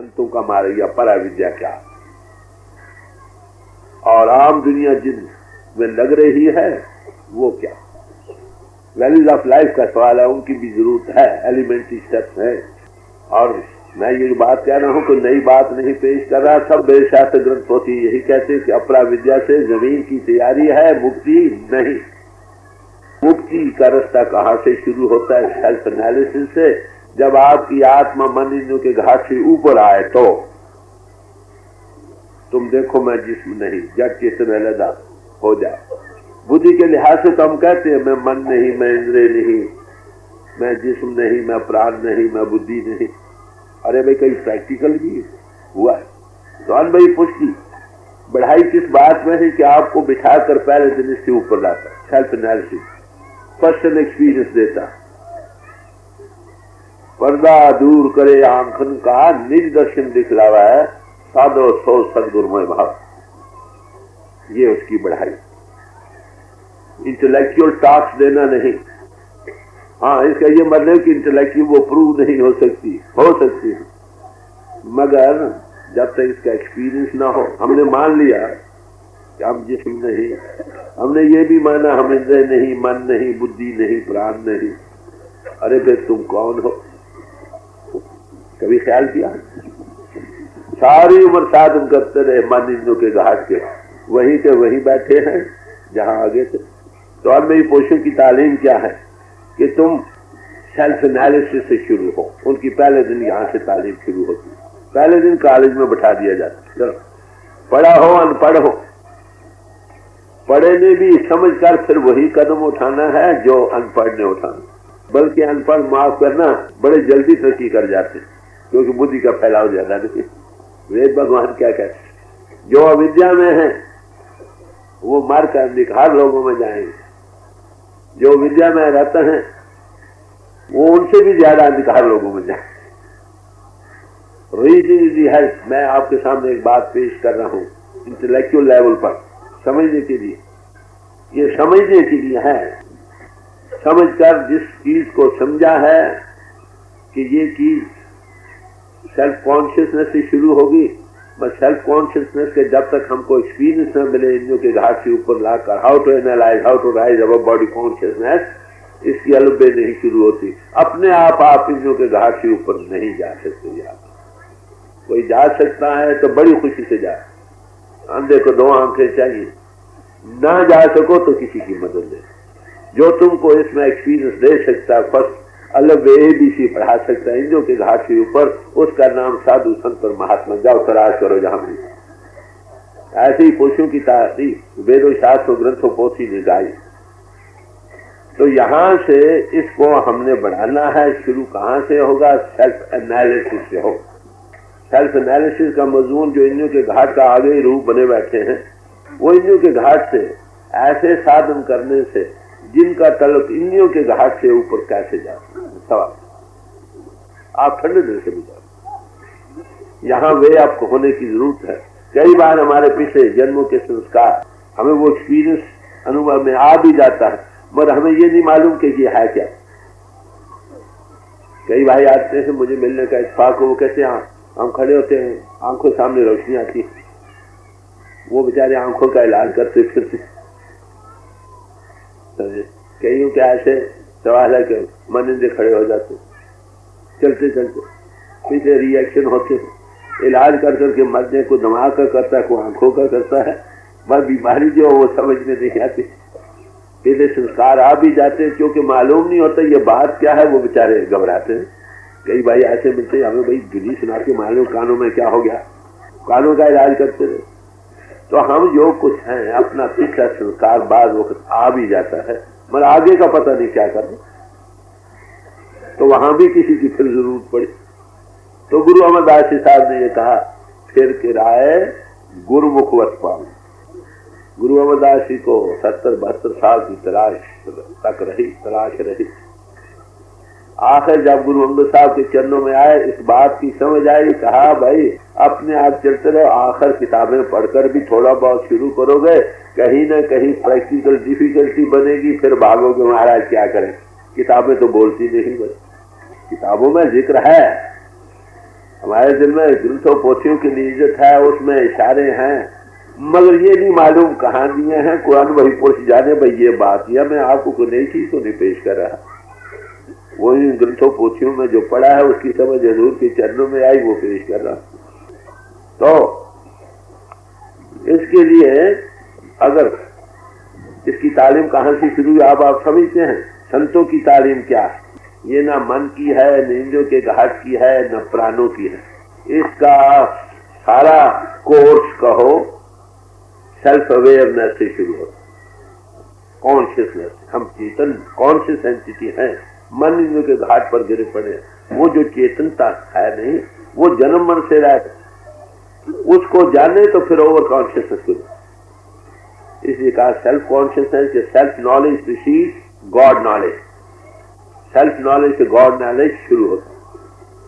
संतों का मार्ग या परा विद्या क्या, और आम दुनिया जिन में लग रही है वो क्या। वैल्यूज ऑफ लाइफ का सवाल है, उनकी भी जरूरत है, एलिमेंट्री स्टेप्स है। और मैं ये बात कह रहा हूँ कि नई बात नहीं पेश कर रहा, सब वेदशास्त्र ग्रंथ होती यही कहते कि अपरा विद्या से जमीन की तैयारी है, मुक्ति नहीं। मुक्ति का रास्ता कहाँ से शुरू होता है? सेल्फ एनालिसिस से। जब आपकी आत्मा मन इंद्रियों के घाट से ऊपर आए तो तुम देखो मैं जिस्म नहीं, जड़ चेतन अलग हो जाए। बुद्धि के लिहाज से तो हम कहते हैं मैं मन नहीं, मैं इंद्रिय नहीं, मैं जिस्म नहीं, मैं प्राण नहीं, मैं बुद्धि नहीं। अरे भाई कहीं प्रैक्टिकल भी हुआ है तो अनुभवी पुष्टि बढ़ाई किस बात में है कि आपको बिठा कर पहले दिन इसके ऊपर लाता, सेल्फ एनालिसिस, पर्सनल एक्सपीरियंस देता। पर्दा दूर करे आंखन का निज दर्शन दिखलावा है, साधो सो सदगुरुमय भाव, ये उसकी बढ़ाई। इंटेलेक्चुअल टॉक्स देना नहीं। हाँ, इसका ये मतलब कि इंटेलेक्चुअल वो प्रूव नहीं हो सकती है, मगर जब तक इसका एक्सपीरियंस ना हो। हमने मान लिया कि हम जिस्म नहीं, हमने ये भी माना हम इंद्रिय नहीं, मन नहीं, बुद्धि नहीं, प्राण नहीं। अरे फिर तुम कौन हो? कभी ख्याल किया? सारी उम्र साधन करते रहे मन इंद्रियों के घाट के, वहीं के वहीं बैठे हैं जहां आगे थे। तो अब मेरी पोषण की तालीम क्या है कि तुम सेल्फ एनालिसिस से शुरू हो। उनकी पहले दिन यहाँ से तालीम शुरू होती है, पहले दिन कॉलेज में बैठा दिया जाता है। चलो पढ़ा हो अनपढ़ हो, पढ़े ने भी समझ कर फिर वही कदम उठाना है जो अनपढ़ ने उठाना। बल्कि अनपढ़ माफ करना बड़े जल्दी तरक्की कर जाते हैं, क्योंकि बुद्धि का फैलाव ज्यादा नहीं। वेद भगवान क्या कहते हैं, जो अविद्या में है वो मर कर निखार लोगों में जाएंगे, जो विद्या में रहते हैं वो उनसे भी ज्यादा अंधकार लोगों में जाए। Reasoning is the help. मैं आपके सामने एक बात पेश कर रहा हूँ इंटेलेक्चुअल लेवल पर समझने के लिए। ये समझने के लिए है, समझकर जिस चीज को समझा है कि ये चीज सेल्फ कॉन्शियसनेस से शुरू होगी, बस सेल्फ कॉन्शियसनेस के जब तक हमको एक्सपीरियंस न मिले इंद्रियों के घाट से ऊपर लाकर, how to analyse, how to rise above body consciousness, इसकी अलबे नहीं शुरू होती। अपने आप इंद्रियों के घाट से ऊपर नहीं जा सकते। यार कोई जा सकता है तो बड़ी खुशी से जाए। अंधे को दो आंखें चाहिए, ना जा सको तो किसी की मदद ले। जो तुमको इसमें एक्सपीरियंस दे सकता है, फर्स्ट अलग ABC पढ़ा सकता है इंद्रियों के घाट से ऊपर, उसका नाम साधु संत और महात्मा। जाओ तलाश करो जहां भी। ऐसे ही पुरुषों की तारीफ वेदों शास्त्रों ग्रंथों पोथी ने गाई। तो यहां से इसको हमने बढ़ाना है। शुरू कहां से होगा? सेल्फ एनालिसिस से हो। सेल्फ एनालिसिस का मजमून जो इंद्रियों के घाट का आगे रूप बने बैठे हैं, वो इंद्रियों के घाट से ऐसे साधन करने से जिनका तलक इंद्रियों के घाट से ऊपर कैसे जाता है। सवाल आप ठंडे दिल से बुझाओ। यहाँ वे आपको होने की जरूरत है। कई बार हमारे पिछले जन्मों के संस्कार हमें वो एक्सपीरियंस अनुभव में आ भी जाता है, मगर हमें ये नहीं मालूम कि ये है क्या। कई भाई आते हैं मुझे मिलने का इत्तेफाक हो, वो कहते हैं हम खड़े होते हैं, आंखों सामने रोशनी आती है, वो बेचारे आंखों का इलाज करते फिरते। कईयों के ऐसे सवाल है कि मन इंद्रिय खड़े हो जाते, चलते चलते पीछे रिएक्शन होते, इलाज कर करके मरने को दिमाग का करता है, को आंखों का करता है। बस बीमारी जो वो समझ में नहीं आती, पहले संस्कार आ भी जाते हैं, क्योंकि मालूम नहीं होता ये बात क्या है, वो बेचारे घबराते हैं। कई भाई ऐसे मिलते हैं, हमें भाई गिली सुना के मालूम कानों में क्या हो गया, कानों का इलाज करते रहे। तो हम जो कुछ हैं अपना पिछला संस्कार बाद वक्त आ भी जाता है, मगर आगे का पता नहीं क्या करना। तो वहां भी किसी की फिर जरूरत पड़ी। तो गुरु अमरदास जी साहब ने ये कहा, फिर किराए गुरुमुखवत पाऊं। गुरु अमरदास जी को 70-72 साल की तलाश रही। आखिर जब गुरु अमरदास साहब के चरणों में आए, इस बात की समझ आई, कहा भाई अपने आप चलते रहो, आखिर किताबें पढ़कर भी थोड़ा बहुत शुरू करोगे, कहीं ना कहीं प्रैक्टिकल डिफिकल्टी बनेगी, फिर भागोगे महाराज क्या करें। किताबें तो बोलती नहीं, बस किताबों में जिक्र है, हमारे दिल में ग्रंथों पोथियों की इज्जत है, उसमें इशारे हैं, मगर ये नहीं मालूम कहानियां हैं। कुरान वही पुरुष जाने भाई ये बात, या मैं आपको कोई नई चीज तो नहीं पेश कर रहा, वही ग्रंथों पोथियों में जो पढ़ा है उसकी समझ हजूर के चरणों में आई वो पेश कर रहा। तो इसके लिए अगर इसकी तालीम कहाँ से शुरू हुई आप समझते हैं? संतों की तालीम क्या है? ये ना मन की है, न इंद्रियों के घाट की है, न प्राणों की है। इसका सारा कोर्स कहो सेल्फ अवेयरनेस से शुरू हो, कॉन्शियसनेस। हम चेतन कॉन्शियस एंटिटी है, मन इंद्रियों के घाट पर गिरे पड़े। वो जो चेतनता है नहीं, वो जन्म मन से रहता, उसको जाने तो फिर ओवर कॉन्शियसनेस को। इसलिए कहा सेल्फ कॉन्शियसनेस या self knowledge precedes God knowledge. Self knowledge से गॉड नॉलेज शुरू होता,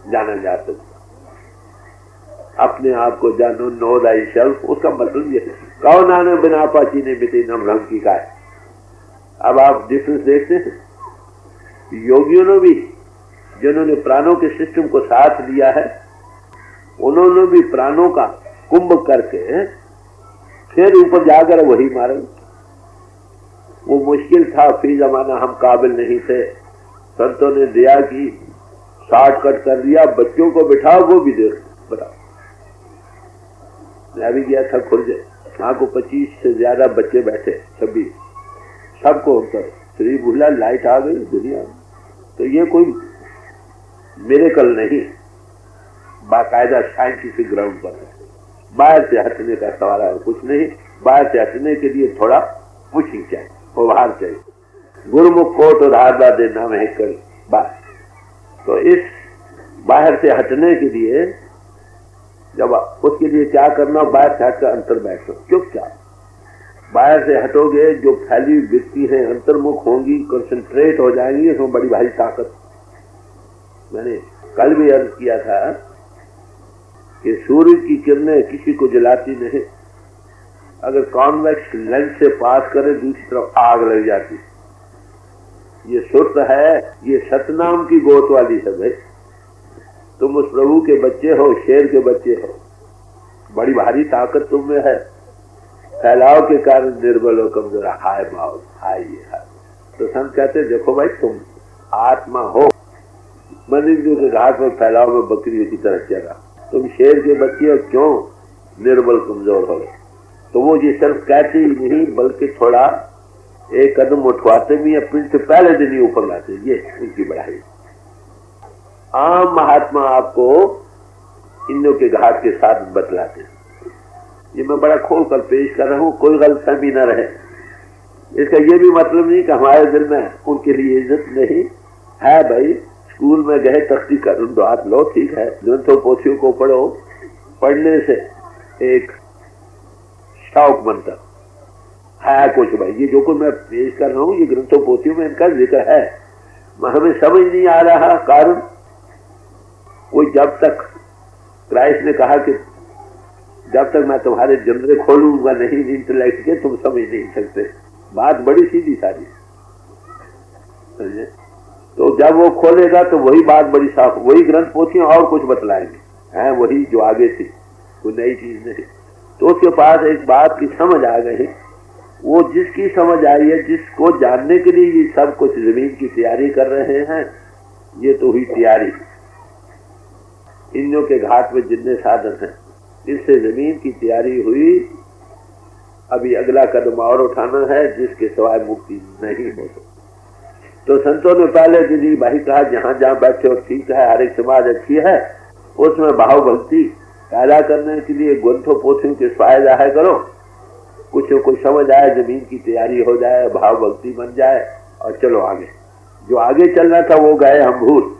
जाना जा सकता। अपने आप को जानो, नो दाई सेल्फ। उसका मतलब ये कहो नाने बिना पाची ने बिते नम रंग की काय। अब आप डिफरेंस देखते हैं, योगियों ने भी जिन्होंने प्राणों के सिस्टम को साथ दिया है, उन्होंने भी प्राणों का कुंभ करके फिर ऊपर जाकर वही मारे। वो मुश्किल था, फिर जमाना हम काबिल नहीं थे, संतों ने दिया कि शॉर्टकट कर दिया, बच्चों को बिठाओ वो भी देख बताओ। मैं भी गया था खुर्जे, वहां को 25 से ज्यादा बच्चे बैठे, 26, सबको श्री भूला लाइट आ गई दुनिया में। तो ये कोई मिरेकल नहीं, बाकायदा साइंटिफिक ग्राउंड पर है। बाहर से हटने का सवाल है कुछ नहीं। बाहर से हटने के लिए थोड़ा पुशिंग चाहिए, उभार चाहिए। गुरुमुख कोट उधार देना में कर बात। तो इस बाहर से हटने के लिए जब उसके लिए क्या करना, बाहर से हटकर अंतर बैठो, चुपचाप बाहर से हटोगे, जो फैली व्यक्ति है अंतर्मुख होंगी, कंसंट्रेट हो जाएंगी, इसमें बड़ी भारी ताकत। मैंने कल भी अर्ज किया था कि सूर्य की किरणें किसी को जलाती नहीं, अगर कॉन्वेक्स लेंस से पास करे दूसरी तरफ आग लग जाती। ये सुर्त है, ये सतनाम की गोत वाली है भाई। तुम उस प्रभु के बच्चे हो, शेर के बच्चे हो, बड़ी भारी ताकत तुम में है। फैलाव के कारण निर्बल हो, कमजोर, हाय भाव, हाय ये हाय। तो संत कहते देखो भाई, तुम आत्मा हो, मन इंद्रियों के घाट में फैलाव में बकरी की तरह चला। तुम शेर के बच्चे हो, क्यों निर्बल कमजोर हो? तो वो ये सिर्फ कहते ही नहीं, बल्कि थोड़ा एक कदम उठवाते भी, अपने से पहले दिन ही ऊपर लाते। ये उनकी बढ़ाई। आम महात्मा आपको इंद्रियों के घाट के साथ बतलाते हैं। ये मैं बड़ा खोल कर पेश कर रहा हूँ, कोई गलतफहमी न रहे। इसका ये भी मतलब नहीं कि हमारे दिल में उनके लिए इज्जत नहीं है। भाई स्कूल में गए, तख्ती कर हाथ लो, ठीक है, ग्रंथों पोथियों को पढ़ो, पढ़ने से एक शौक बनता है कुछ। भाई ये जो कुछ मैं पेश कर रहा हूँ, ये ग्रंथों पोथियों में इनका जिक्र है, हमें समझ नहीं आ रहा कारण। कोई जब तक क्राइस्ट ने कहा कि जब तक मैं तुम्हारे जंदरे खोलूंगा नहीं इंटेलेक्ट के, तुम समझ नहीं सकते। बात बड़ी सीधी सारी समझे। तो जब वो खोलेगा तो वही बात बड़ी साफ, वही ग्रंथ पोथियां और कुछ बतलाएंगे, हैं वही जो आगे थी, कोई नई चीज नहीं। तो उसके पास एक बात की समझ आ गई, वो जिसकी समझ आई है, जिसको जानने के लिए ये सब कुछ जमीन की तैयारी कर रहे हैं, ये तो हुई तैयारी। इंद्रियों के घाट में जितने साधन हैं, इससे जमीन की तैयारी हुई। अभी अगला कदम और उठाना है, जिसके सिवाय मुक्ति नहीं हो सकती। तो संतों ने पहले दिन ही भाई कहा, जहां जहां बैठे हो ठीक है, हर एक समाज अच्छी है, उसमें भाव भक्ति पैदा करने के लिए ग्रंथों पोथियों के सहाय जाया करो। कुछ न कुछ समझ आए, जमीन की तैयारी हो जाए, भाव भक्ति बन जाए, और चलो आगे। जो आगे चलना था वो गए हम भूल।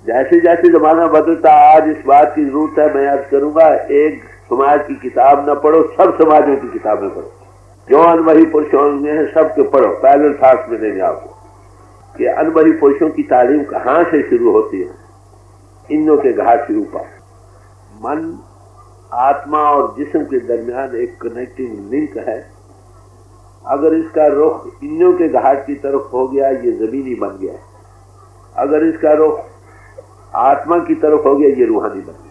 जैसे जैसे जमाना बदलता, आज इस बात की जरूरत है, मैं याद करूंगा, एक समाज की किताब न पढ़ो, सब समाजों की किताबें पढ़ो। जो अनवही पुरुषों में है सबके पढ़ो। पैरेलल थॉट्स मिलेंगे आपको कि अनवही पुरुषों की तालीम कहाँ से शुरू होती है। इंद्रियों के घाट से ऊपर मन, आत्मा और जिस्म के दरमियान एक कनेक्टिंग लिंक है। अगर इसका रुख इंद्रियों के घाट की तरफ हो गया, ये जमीनी बन गया। अगर इसका रुख आत्मा की तरफ हो गया, ये रूहानी बन गया।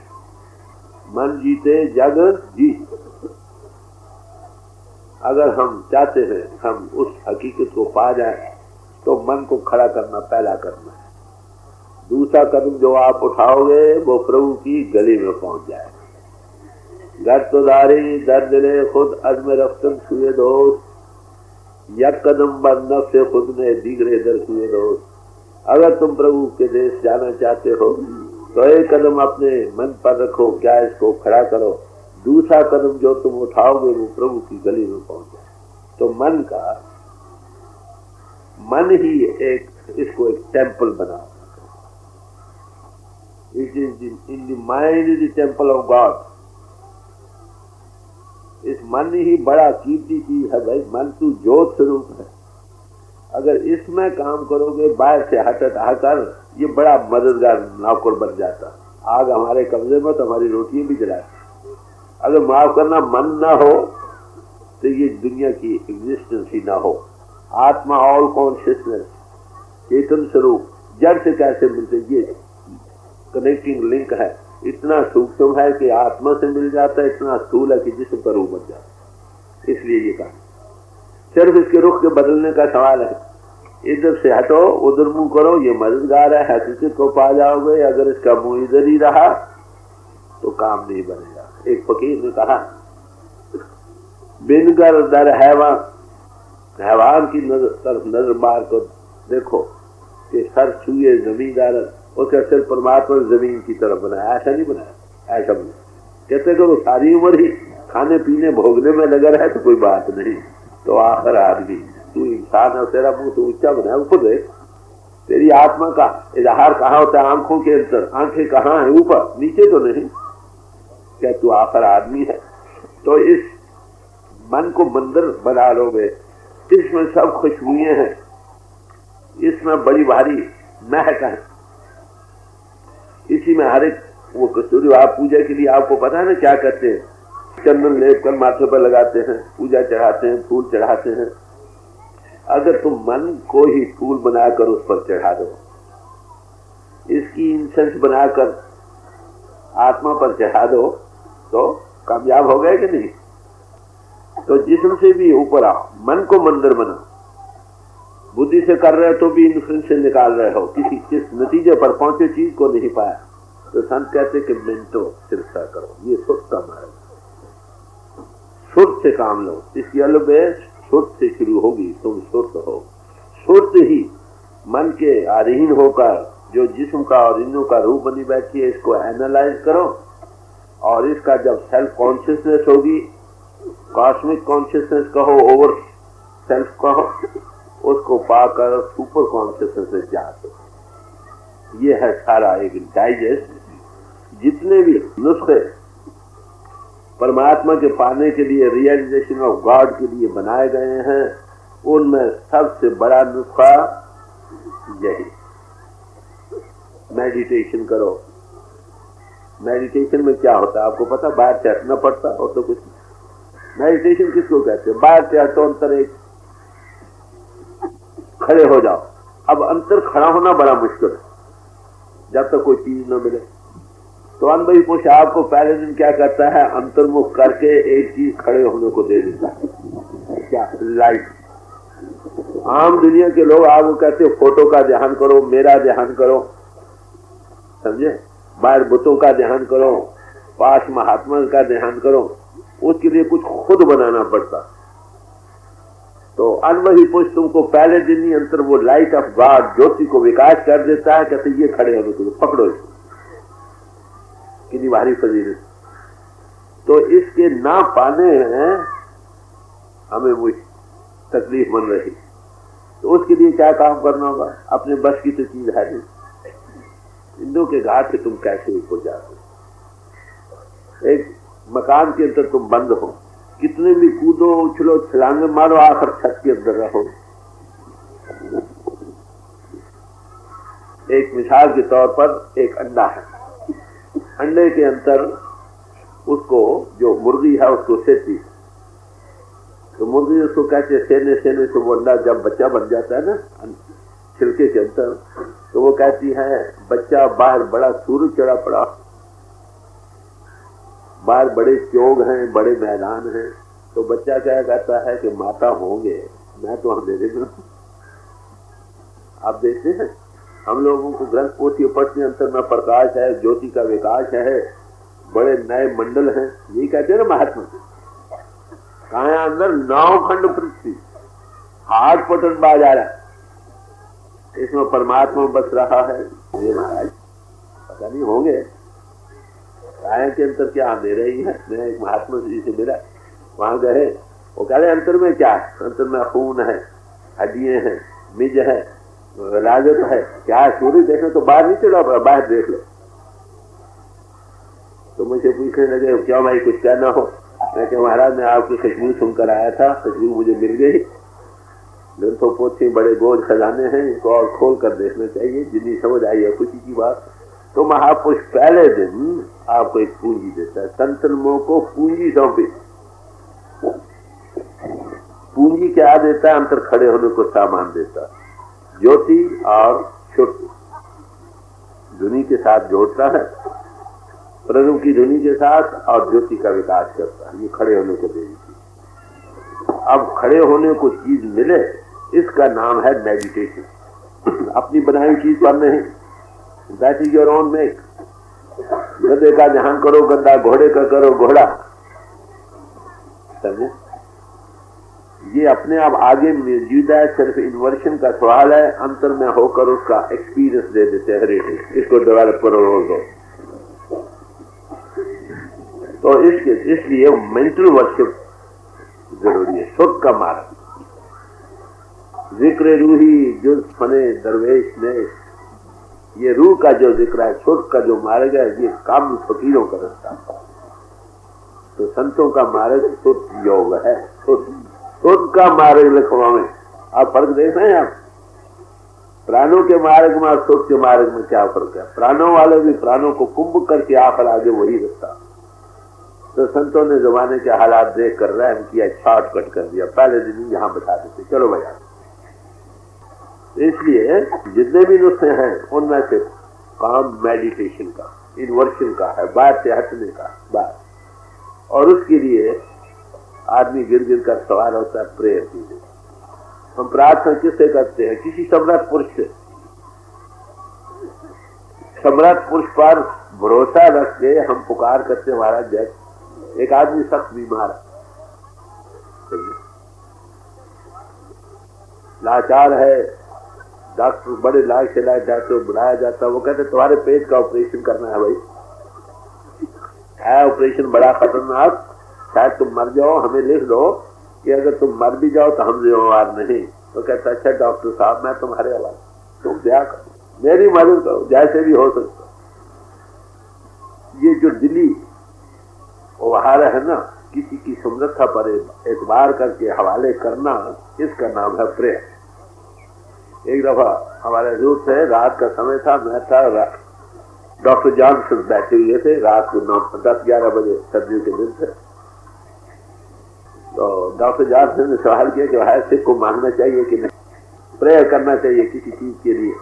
मन जीते जग जीत। अगर हम चाहते हैं हम उस हकीकत को पा जाए तो मन को खड़ा करना पहला करना है। दूसरा कदम जो आप उठाओगे वो प्रभु की गली में पहुंच जाए। घर तो दारी दर दिले खुद अजमेर रफ्तन छुए दोस्त, यक कदम बंद से खुद ने दीगरे दर छुए दोस्त। अगर तुम प्रभु के देश जाना चाहते हो तो एक कदम अपने मन पर रखो, क्या इसको खड़ा करो। दूसरा कदम जो तुम उठाओगे वो प्रभु की गली में पहुंच जाए। तो मन ही एक, इसको एक टेम्पल बनाओ। It is in the mind is the temple of God. इस मन ही बड़ा कीमती चीज है भाई। मन तू ज्योत स्वरूप है। अगर इसमें काम करोगे बाहर से हटाकर, ये बड़ा मददगार नौकर बन जाता। आग हमारे कब्जे में तो हमारी रोटियां भी जलाती। अगर माफ करना मन ना हो तो ये दुनिया की एग्जिस्टेंस ही ना हो। आत्मा ऑल कॉन्शियसनेस, चेतन स्वरूप, जड़ से कैसे मिलते, ये कनेक्टिंग लिंक है। इतना सूक्ष्म है कि आत्मा से मिल जाता है, इतना स्थूल है कि जिस्म पर रूप बन जाता है। इसलिए ये कहा सिर्फ इसके रुख के बदलने का सवाल है। इधर से हटो उधर मुंह करो, ये मददगार है, हकीकत को पा जाओगे। अगर इसका मुंह इधर ही रहा तो काम नहीं बनेगा। एक फकीर ने कहा बिनगर दर हैवान की तरफ नजर मार कर देखो कि सर छुए जमींदार, उसका सिर परमात्मा जमीन की तरफ बनाया। ऐसा नहीं बनाया, ऐसा बनाया। कहते करो सारी उम्र ही खाने पीने भोगने में लगा रहा है तो कोई बात नहीं, तो आखिर आदमी तू इंसान है, तेरा मुंह तो ऊंचा बनाया, ऊपर देख। तेरी आत्मा का इजहार कहाँ होता है? आंखों के अंदर। आंखें कहाँ है? ऊपर, नीचे तो नहीं। क्या तू आखिर आदमी है? तो इस मन को मंदिर बना लोगे। इसमें सब खुशबुएं हैं, इसमें बड़ी भारी महक है। इसी में हर एक वो कस्तूरी आप पूजा के लिए आपको पता है ना क्या करते हैं? चंदन लेप कर माथे पर लगाते हैं, पूजा चढ़ाते हैं, फूल चढ़ाते हैं। अगर तुम मन को ही फूल बनाकर उस पर चढ़ा दो, इसकी इंसेंस बनाकर आत्मा पर चढ़ा दो तो कामयाब हो गए कि नहीं? तो जिस्म से भी ऊपर आओ, मन को मंदिर बनाओ। बुद्धि से कर रहे हो तो भी इन्फ्लुएंस से निकाल रहे हो, किस नतीजे पर पहुंचे चीज को नहीं पाया। तो संत कहते कि मिनटो सिरसा करो, ये सुर का मार्ग। सुर से काम लो। इसकी अलबेश सुर से शुरू होगी, तुम सुर हो। सुर ही मन के अधीन होकर जो जिस्म का और इंद्रियों का रूप बनी बैठी है, इसको एनालाइज करो। और इसका जब सेल्फ कॉन्शियसनेस होगी, कॉस्मिक कॉन्शियसनेस कहो, ओवर सेल्फ कहो, उसको पाकर सुपर कॉन्शियसनेस में जाते। ये है सारा एक डाइजेस्ट। जितने भी नुस्खे परमात्मा के पाने के लिए, रियलाइजेशन ऑफ गॉड के लिए बनाए गए हैं, उनमें सबसे बड़ा नुस्खा यही। मेडिटेशन करो। मेडिटेशन में क्या होता है आपको पता? बाहर से हटना पड़ता और तो कुछ। मेडिटेशन किसको कहते हैं? बाहर से हटो, अंतर एक खड़े हो जाओ। अब अंतर खड़ा होना बड़ा मुश्किल है जब तक कोई चीज न मिले। तो अनुभवी पुरुष आपको पहले दिन क्या करता है? अंतर्मुख करके एक चीज खड़े होने को दे देता है। क्या? लाइट। आम दुनिया के लोग आपको कहते हैं फोटो का ध्यान करो, मेरा ध्यान करो, समझे? बाहर बुतों का ध्यान करो, पास महात्मा का ध्यान करो। उसके लिए कुछ खुद बनाना पड़ता। तो अनुभवी पुरुष तुमको पहले दिन ही अंतर वो लाइट ऑफ गॉड, ज्योति को विकास कर देता है। कहते ये खड़े होने को पकड़ो इसको। कितनी भारी फजीलत। तो इसके ना पाने हैं हमें वो तकलीफ बन रही। तो उसके लिए क्या काम करना होगा? अपने बस की तो चीज है नहीं। इंदु के घाट से तुम कैसे ऊपर जाते? एक मकान के अंदर तुम बंद हो, कितने भी कूदो, उछलो, छलांगे मारो, आखिर छत के अंदर रहो। एक मिसाल के तौर पर एक अंडा है। अंडे के अंदर उसको जो मुर्गी है उसको सेती, तो मुर्गी उसको कहते सेने सेने से वो अंडा जब बच्चा बन जाता है ना, छिलके के अंदर। तो वो कहती है बच्चा बाहर बड़ा सूरज चढ़ा पड़ा, बाहर बड़े चौग हैं, बड़े मैदान हैं। तो बच्चा क्या कहता है कि माता होंगे, मैं तो अंधेरे में हूं। आप देखते हैं हम लोगों को ग्रंथ पोथी पढ़ते अंतर में प्रकाश है, ज्योति का विकास है, बड़े नए मंडल हैं, यही कहते हैं ना महात्मा। कहा है अंदर 9 खंड पृथ्वी, हाथ पटन बाज आ रहा है, इसमें परमात्मा बस रहा है। ये महाराज पता नहीं होंगे राय के अंतर क्या अंधेरे ही है। मैं एक महात्मा जी से मिला, वहां गए, वो कह रहे अंतर में क्या है? अंतर में खून है, हड्डियां हैं, मिज है, राजत है, क्या है? सूर्य देखने तो बाहर नहीं चला, बाहर देख लो। तो मुझे पूछने लगे क्यों भाई कुछ कहना हो? मैं क्या महाराज मैं आपकी खुशबू सुनकर आया था, खुशबू मुझे मिल गई। ग्रंथों पोथी बड़े गोद खजाने हैं, इनको और खोल कर देखना चाहिए, जितनी समझ आई है खुशी की बात। तो महापुरुष पहले दिन आपको एक पूंजी देता है, संतन मोह को पूंजी सौंपी। पूंजी क्या देता है? अंतर खड़े होने को सामान देता है, ज्योति और श्रुति ध्वनि के साथ जोड़ता है, प्रणव की ध्वनि के साथ, और ज्योति का विकास करता है। ये खड़े होने को देगी। अब खड़े होने को चीज मिले, इसका नाम है मेडिटेशन। अपनी बनाई चीज पर नहीं, that is your own make. गधे का ध्यान करो गधा, घोड़े का करो घोड़ा, समझे? ये अपने आप आगे मौजूद है, सिर्फ इन्वर्शन का सवाल है। अंतर में होकर उसका एक्सपीरियंस दे देते हैं, रेटिंग इसको डेवलप करो रोज रोज। तो इसलिए मेंटल वर्शिप जरूरी है। सुख का मार्ग, जिक्र रूही जुज फने दरवेश ने, ये रूह का जो जिक्र है, सुख का जो मार्ग है, ये काम फकीरों का रास्ता। तो संतों का मार्ग सुख योग है। सुख का मार्ग लिखवा में आप फर्क देख रहे हैं? आप प्राणों के मार्ग में और सुख के मार्ग में क्या फर्क है? प्राणों वाले भी प्राणों को कुंभ करके आखिर आगे वही रास्ता। तो संतों ने जमाने के हालात देख कर रहम किया, शॉर्टकट कर दिया, पहले दिन यहां बता देते चलो भैया। इसलिए जितने भी नुस्खे हैं उनमें से काम मेडिटेशन का, इन्वर्शन का है, बात से हटने का बात। और उसके लिए आदमी गिर गिर कर सवाल होता है प्रेयर कीजिए। हम प्रार्थना किससे करते हैं? किसी सम्राट पुरुष से। सम्राट पुरुष पर भरोसा रख के हम पुकार करते हैं महाराज जय। एक आदमी सख्त बीमार है, लाचार है, डॉक्टर बड़े लाख से लाख डॉक्टर बुलाया जाता है, वो कहते तुम्हारे पेट का ऑपरेशन करना है भाई, है ऑपरेशन बड़ा खतरनाक, शायद तुम मर जाओ, हमें लिख दो कि अगर तुम मर भी जाओ तो हम जिम्मेवार नहीं। तो कहता अच्छा डॉक्टर साहब मैं तुम्हारे हवाले, तुम क्या करो, मेरी मदद करो जैसे भी हो सकता। ये जो दिली व्यवहार है ना, किसी की समृद्धा पर एतबार करके हवाले करना, इसका नाम है प्रेयर। एक दफा हमारे दूर से रात का समय था, मैं था, डॉक्टर जॉनसन बैठे हुए थे, रात को 10-11 बजे सर्दियों के दिन थे। तो डॉक्टर जॉनसन ने सवाल किया कि भाई सिख को मांगना चाहिए कि नहीं, प्रेयर करना चाहिए किसी चीज के लिए?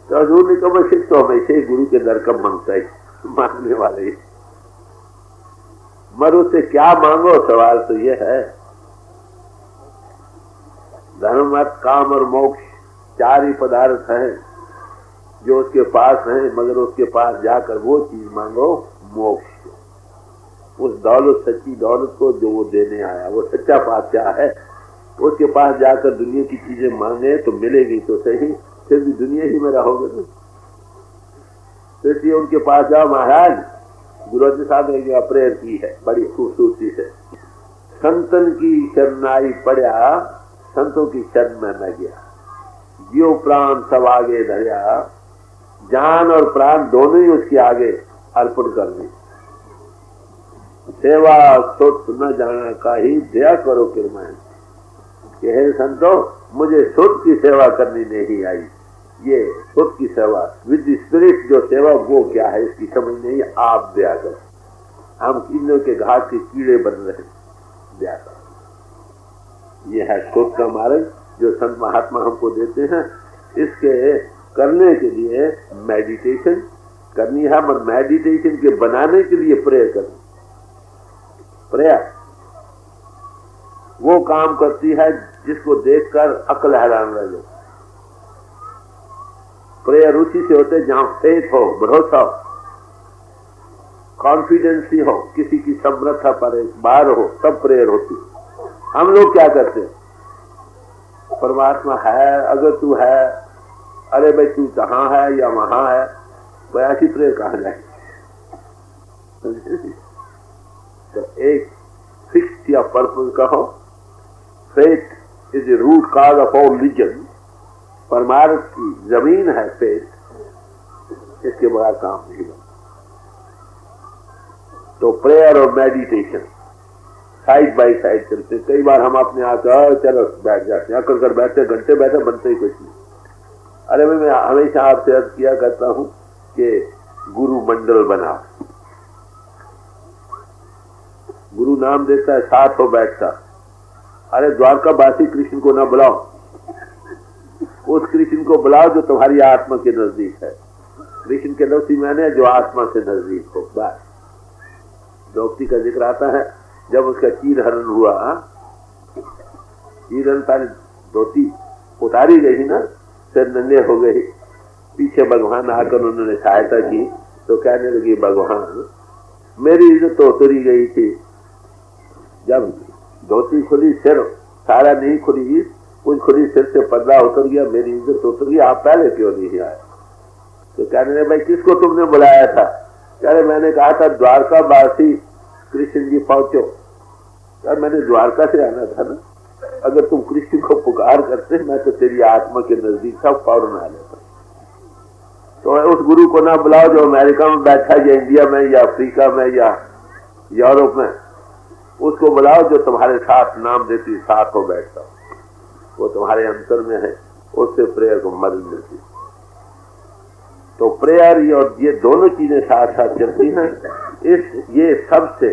तो हजूर ने कहा सिख तो हमेशा ही गुरु के दर कब मांगता है, मांगने वाले ही। मर उससे क्या मांगो, सवाल तो यह है। धर्म अर्थ काम और मोक्ष 4 ही पदार्थ हैं जो उसके पास हैं, मगर उसके पास जाकर वो चीज मांगो मोक्ष, उस दौलत, सच्ची दौलत को जो वो देने आया, वो सच्चा बादशाह है। उसके पास जाकर दुनिया की चीजें मांगे तो मिलेगी तो सही, फिर भी दुनिया ही में रहोगे ना। इसलिए उनके पास जाओ, महाराज गुरु जी साहब ने प्रेयर की है बड़ी खूबसूरती से, संतन की शरणाई पड़ा, संतों की शरण में न गया, जियो प्राण सब आगे धरिया, जान और प्राण दोनों ही उसके आगे अर्पण कर दी। सेवा सुत न जाना का ही दया करो किरमैन, कि हे संतो मुझे सुत की सेवा करनी नहीं आई। ये सुत की सेवा विद स्पिरिट जो सेवा वो क्या है इसकी समझ नहीं, आप दया करो। हम कीड़ों के घाट के कीड़े बन रहे, दया करो। ये है सुत का मार्ग जो संत महात्मा हमको देते हैं। इसके करने के लिए मेडिटेशन करनी है, मगर मेडिटेशन के बनाने के लिए प्रेयर करनी। प्रेयर वो काम करती है जिसको देखकर अकल हैरान रह जाए। प्रेयर उसी से होते जहां फेथ हो, भरोसा हो, कॉन्फिडेंस ही हो, किसी की समर्था पर बार हो, तब प्रेयर होती। हम लोग क्या करते हैं, परमात्मा है, अगर तू है, अरे भाई तू कहाँ है या वहां है, तो ऐसी प्रेयर कहाँ जाए। तो एक फिक्स या पर्पस कहो, faith is a root cause of all religion. परमार्थ की जमीन है फेथ, इसके बगैर काम नहीं बनता। तो प्रेयर और मेडिटेशन साइड बाय साइड चलते। कई बार हम अपने आकर चलो बैठ जाते हैं, अकड़ कर बैठते, घंटे बैठे, बनते ही कुछ नहीं। अरे मैं हमेशा आपसे अर्ज किया करता हूं कि गुरु मंडल बनाओ। गुरु नाम देता है, साथ हो बैठता। अरे द्वारकावासी कृष्ण को ना बुलाओ, उस कृष्ण को बुलाओ जो तुम्हारी आत्मा के नजदीक है। कृष्ण के लफ्ज़ मैंने जो आत्मा से नजदीक हो। बस द्रौपदी का जिक्र आता है, जब उसका चीर हरण हुआ, चीर हरण तारी धोती उतारी गई ना, सिर नंगे हो गए, पीछे भगवान आकर उन्होंने सहायता की, तो कहने लगी भगवान मेरी इज्जत तो उतरी गई थी, जब धोती खुली सिर सारा नहीं खुली, कुछ खुली सिर से पर्दा उतर गया, मेरी इज्जत तो उतर गई, आप पहले क्यों नहीं आए। तो कहने लगे भाई किसको तुमने बुलाया था। कह रहे मैंने कहा था द्वारकावासी कृष्ण जी पहुंचो। यार मैंने द्वारका से आना था ना, अगर तुम कृष्ण को पुकार करते मैं तो तेरी आत्मा के नजदीक था, फौरन आ जाता। तो उस गुरु को ना बुलाओ जो अमेरिका में बैठा है या इंडिया में या अफ्रीका में या यूरोप में, उसको बुलाओ जो तुम्हारे साथ नाम देती साथ हो बैठता, वो तुम्हारे अंतर में है, उससे प्रेयर को मदद मिलती। तो प्रेयर और ये दोनों चीजें साथ साथ चलती हैं। ये सबसे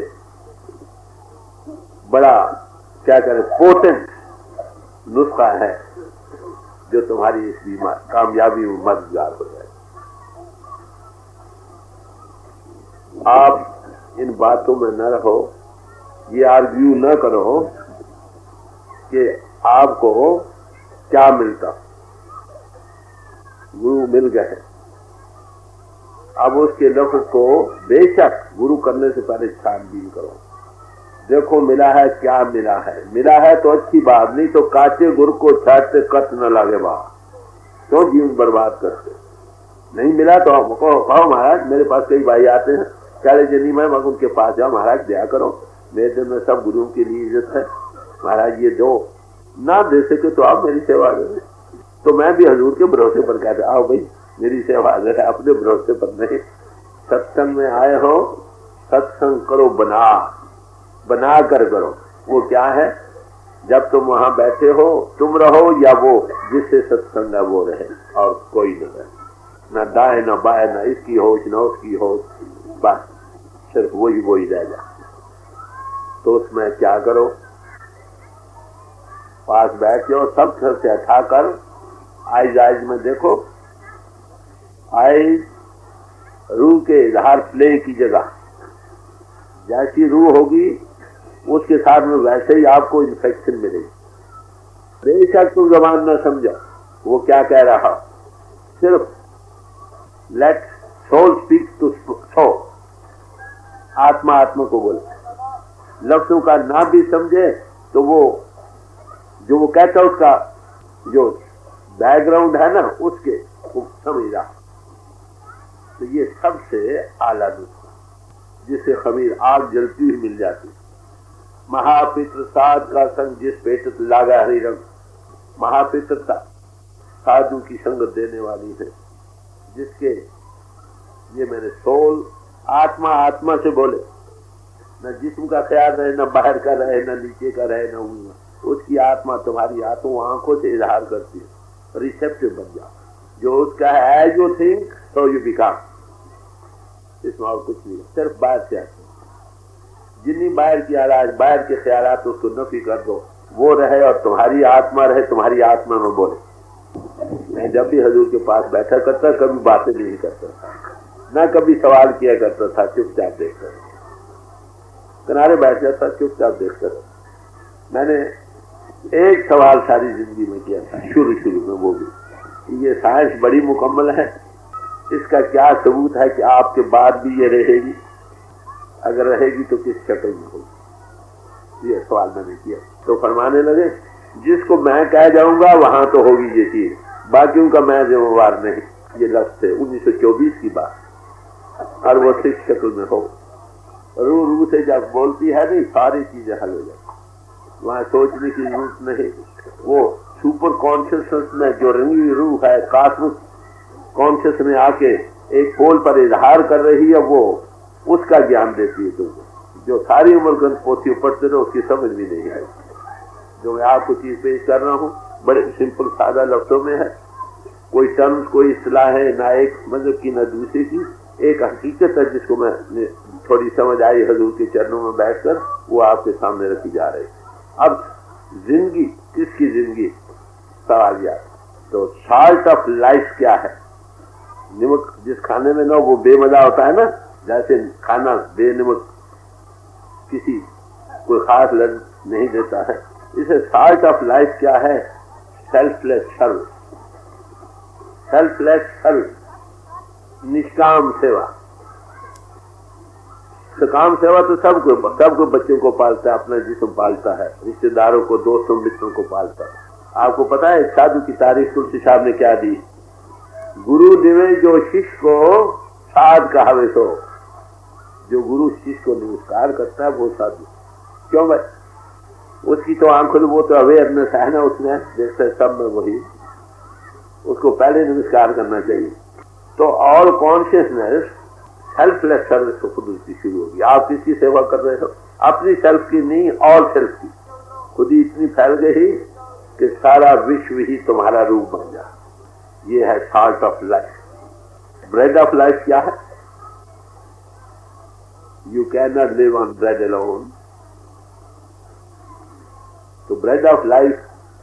बड़ा क्या करें पोटेंट नुस्खा है जो तुम्हारी इस बीमार कामयाबी में मददगार हो जाए। आप इन बातों में न रहो, ये आर्ग्यू न करो कि आपको क्या मिलता, गुरु मिल गए। अब उसके लफ्ज को बेशक गुरु करने से पहले छानबीन करो, देखो मिला है क्या मिला है। मिला है तो अच्छी बात, नहीं तो काचे गुरु को छाटते कट न लगे बाहर, क्यों जीवन बर्बाद करते। नहीं मिला तो हमको कहो महाराज, मेरे पास कई भाई आते हैं, कह रहे जनी मैं उनके पास जाओ, महाराज दया करो, मेरे दिल में सब गुरुओं के लिए इज्जत है, महाराज ये दो। ना दे सके तो आप मेरी सेवा करें। तो मैं भी हजूर के भरोसे पर कहता, आओ भाई मेरी सेवा है, अपने भरोसे पर नहीं। सत्संग में आए हो, सत्संग करो, बना कर करो। वो क्या है, जब तुम वहां बैठे हो तुम रहो या वो जिससे सत्संग है वो रहे, और कोई न रहे, न दाएं न बाएं, न इसकी होश न उसकी होश, बस सिर्फ वही रह जाए। तो उसमें क्या करो, पास बैठ जाओ, सब घर से हटा कर आइज में देखो, आइज रूह के इजहार प्ले की जगह, जैसी रूह होगी उसके साथ में वैसे ही आपको इन्फेक्शन मिलेगी। बेशक तुम जबान न समझो वो क्या कह रहा, सिर्फ let soul speak to soul, आत्मा आत्मा को बोले। लफ्जों का ना भी समझे तो वो जो वो कहता है उसका जो बैकग्राउंड है ना उसके वो समझ रहा। तो ये सबसे आला नुस्खा, जिससे खमीर आग जलती हुई मिल जाती। महापित्र साध का संग जिस पेट लागा हरि रंग, महापित्रता साधु की संगत देने वाली है, जिसके ये मैंने सोल आत्मा आत्मा से बोले, न जिस्म का ख्याल रहे, न बाहर का रहे, न नीचे का रहे, न ऊपर, उसकी आत्मा तुम्हारी आंखों से इजहार करती है, रिसेप्टिव बन जाओ। जो उसका है as you think so you become, इसमें और कुछ नहीं, सिर्फ बाहर से आते जितनी बाहर की आवाज, बाहर के ख्यालात उसको नफी कर दो, वो रहे और तुम्हारी आत्मा रहे, तुम्हारी आत्मा में बोले। मैं जब भी हजूर के पास बैठा करता, कभी बातें नहीं करता था, ना कभी सवाल किया करता था, चुपचाप देखता था, किनारे बैठ जाता, चुपचाप देखता था। मैंने एक सवाल सारी जिंदगी में किया था, शुरू में, वो भी ये साइंस बड़ी मुकम्मल है, इसका क्या सबूत है कि आपके बाद भी ये रहेगी, अगर रहेगी तो किस शक्ल में होगी, ये सवाल मैंने किया। तो फरमाने लगे जिसको मैं कह जाऊंगा वहां तो होगी ये चीज, बाकियों का मैं जिम्मेवार नहीं। ये लफ्ज थे 1924 की बात, और वो किस शक्ल में हो, रू से जब बोलती है नहीं, सारी चीजें हल हो जाती, वहां सोचने की जरूरत नहीं। वो सुपर कॉन्शियसनेस में जो रंगी रूह है, कॉस्मिक कॉन्शियस में आके एक पोल पर इजहार कर रही है, वो उसका ज्ञान देती है तुमको। जो सारी उम्र ग्रंथ पोथी पढ़ते रहो उसकी समझ भी नहीं आई। जो मैं आपको चीज पेश कर रहा हूँ बड़े सिंपल सादा लफ्जों में है, कोई टर्म्स कोई इस्तिलाह है ना एक मजहब की ना दूसरे की, एक हकीकत है जिसको मैं थोड़ी समझ आई हजूर के चरणों में बैठकर, वो आपके सामने रखी जा रही। अब जिंदगी, किसकी जिंदगी, सवाल यार। तो साल्ट ऑफ लाइफ क्या है? नमक जिस खाने में ना वो बेमजा होता है ना, जैसे खाना बेनमक किसी कोई खास लज्जत नहीं देता है, इसे साल्ट ऑफ लाइफ क्या है? सेल्फलेस सर्व, सेल्फलेस सर्व, निष्काम सेवा। सकाम सेवा तो सबको बच्चों को पालता है, अपना जिस्म पालता है, रिश्तेदारों को, दोस्तों मित्रों को पालता है। आपको पता है साधु की तारीफ तुलसी साहब ने क्या दी? गुरु दिवे जो शिष्य को साध कहावे सो। जो गुरु शिष्य को नमस्कार करता है वो साधु। क्यों भाई? उसकी तो आंखों वो तो अवेयरनेस है ना, उसमें देखते सब में वही, उसको पहले नमस्कार करना चाहिए। तो ऑल कॉन्शियसनेस सेल्फलेस सर्विस को खुद उसकी शुरू होगी। आप किसकी सेवा कर रहे हो? अपनी सेल्फ की नहीं, ऑल सेल्फ की। खुद ही इतनी फैल गई कि सारा विश्व ही तुम्हारा रूप बन जाए। ये है salt of life. Bread of life क्या है? You can not live on bread alone. तो ब्रेड ऑफ लाइफ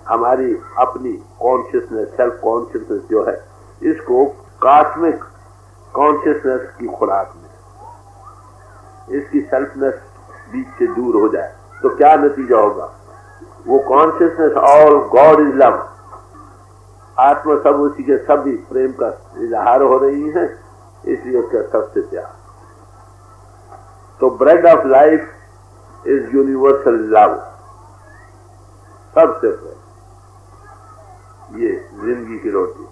हमारी अपनी कॉन्शियसनेस, सेल्फ कॉन्शियसनेस जो है, इसको कॉस्मिक कॉन्शियसनेस की खुराक में, इसकी सेल्फनेस बीच से दूर हो जाए तो क्या नतीजा होगा? वो consciousness all God is love, आत्मा सब उसी के सभी प्रेम का इजहार हो रही है, इसलिए उसका सबसे प्यार। तो bread of life is universal love, सबसे प्रेम, ये जिंदगी की रोटी।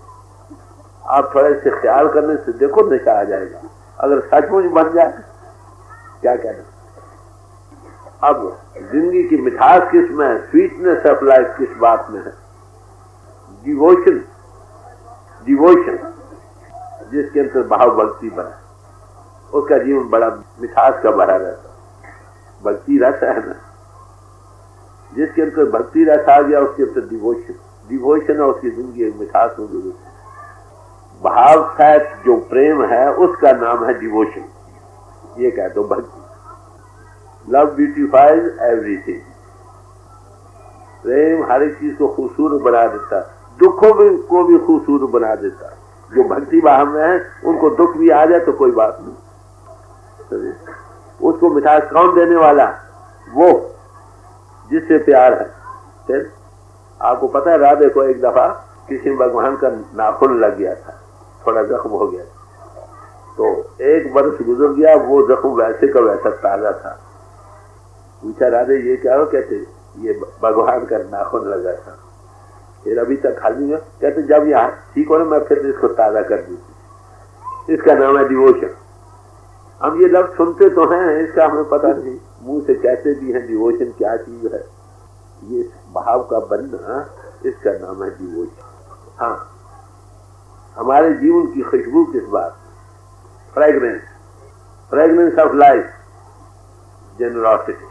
आप थोड़े से ख्याल करने से देखो नशा आ जाएगा, अगर सचमुच बन जाए क्या कहना। अब जिंदगी की मिठास किस में है? स्वीटनेस ऑफ लाइफ किस बात में है? डिवोशन, डिवोशन जिसके अंदर भाव भक्ति बना, उसका जीवन बड़ा मिठास का भरा रहता। भक्ति रस है ना, जिसके अंदर भक्ति रस आ गया उसके अंदर डिवोशन, डिवोशन है उसकी जिंदगी एक मिठास में गुजरती। भाव सहित जो प्रेम है उसका नाम है डिवोशन। ये कह दो भक्ति। Love beautifies everything. प्रेम हर एक चीज को खूबसूरत बना देता, दुखों को भी खूबसूरत बना देता। जो भक्ति भाव में है उनको दुख भी आ जाए तो कोई बात नहीं, उसको मिठास कौन देने वाला? वो जिससे प्यार है। फिर आपको पता है राधे को एक दफा किसी भगवान का नाखून लग गया था, थोड़ा जख्म हो गया, तो एक बरस गुजर गया, वो जख्म वैसे का वैसा ताजा था। पूछा राधे ये क्या हो? कहते ये भगवान का नाखून लगा था, फिर अभी तक खाली है। कहते जब यहाँ ठीक हो ना मैं फिर इसको ताजा कर दी। इसका नाम है डिवोशन। हम ये लफ्ज सुनते तो हैं, इसका हमें पता नहीं, मुंह से कहते भी हैं डिवोशन क्या चीज है। ये भाव का बनना, इसका नाम है डिवोशन। हाँ, हमारे जीवन की खुशबू किस बात? Fragrance, fragrance of life, generosity,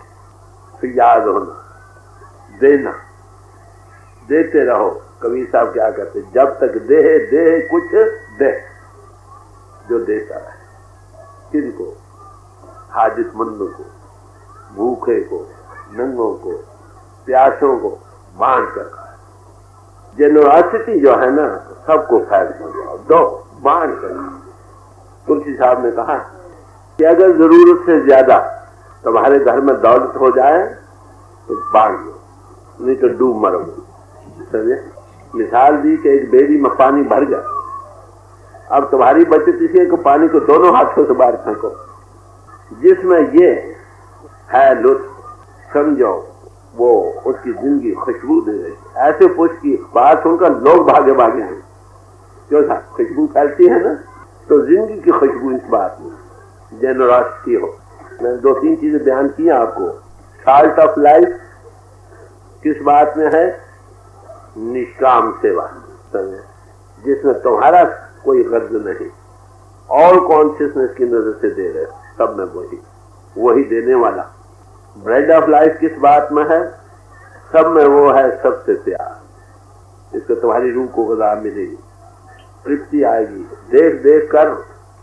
फिर याद होना, देना, देते रहो। कबीर साहब क्या कहते? जब तक देहे देहे कुछ दे, जो देता है किनको? हाजतमंदों को, भूखे को, नंगों को, प्यासों को बांट कर खाए। जेनरॉसिटी जो है ना, सबको फैल जाओ, दो बांट कर। तुलसी साहब ने कहा कि अगर जरूरत से ज्यादा तुम्हारे घर में दौलत हो जाए तो बांट दो, नहीं तो डूब मरोगे। समझे? मिसाल दी कि एक बेड़ी में पानी भर गया, अब तुम्हारी बचत इसी है कि पानी को दोनों हाथों से बाहर फेंको। जिसमें ये है लुत्फ, समझो वो उसकी जिंदगी खुशबू दे रही। ऐसे पुष्प की बात सुनकर लोग भागे भागे हैं, क्यों था? खुशबू फैलती है ना, तो जिंदगी की खुशबू इस बात में जेनरॉसिटी हो। मैंने 2-3 चीजें बयान की आपको। साल्ट ऑफ लाइफ किस बात में है? निष्काम सेवा, जिसमें तुम्हारा कोई गर्ज नहीं, ऑल कॉन्शियसनेस की नजर से दे रहे, सब में वही देने वाला। ब्रेड ऑफ लाइफ किस बात में है? सब में वो है, सबसे प्यार। इसको तुम्हारी रूह को गज़ा मिलेगी, तृप्ति आएगी, देख देख कर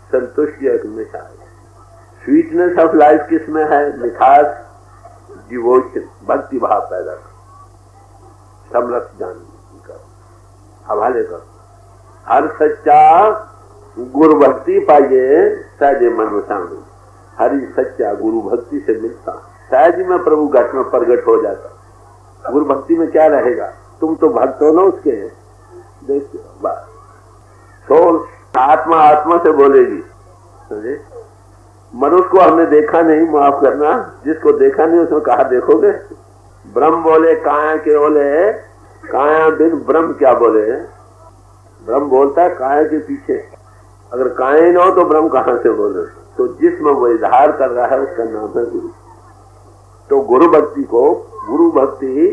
संतुष्टि एक हमेशा आएगी। स्वीटनेस ऑफ लाइफ किस में है? मिठास, डिवोशन, भक्ति भाव पैदा कर, समरस जान कर, हवाले कर। हर सच्चा गुरु भक्ति पाइए सहज मन वसाणु। हरि सच्चा गुरु भक्ति से मिलता, सहज में प्रभु घट में प्रगट हो जाता। गुरु भक्ति में क्या रहेगा? तुम तो भक्त हो ना उसके, देखिए बात। सोल आत्मा आत्मा से बोलेगी। समझे? मनुष्य को हमने देखा नहीं, माफ करना, जिसको देखा नहीं उसमें कहा देखोगे? ब्रह्म बोले काया के बोले, काया बिन ब्रह्म क्या बोले? ब्रह्म बोलता है काया के पीछे, अगर काया न हो तो ब्रह्म कहां से बोले? तो जिसमें वो इजहार कर रहा है उसका नाम है गुरु। तो गुरु भक्ति को, गुरु भक्ति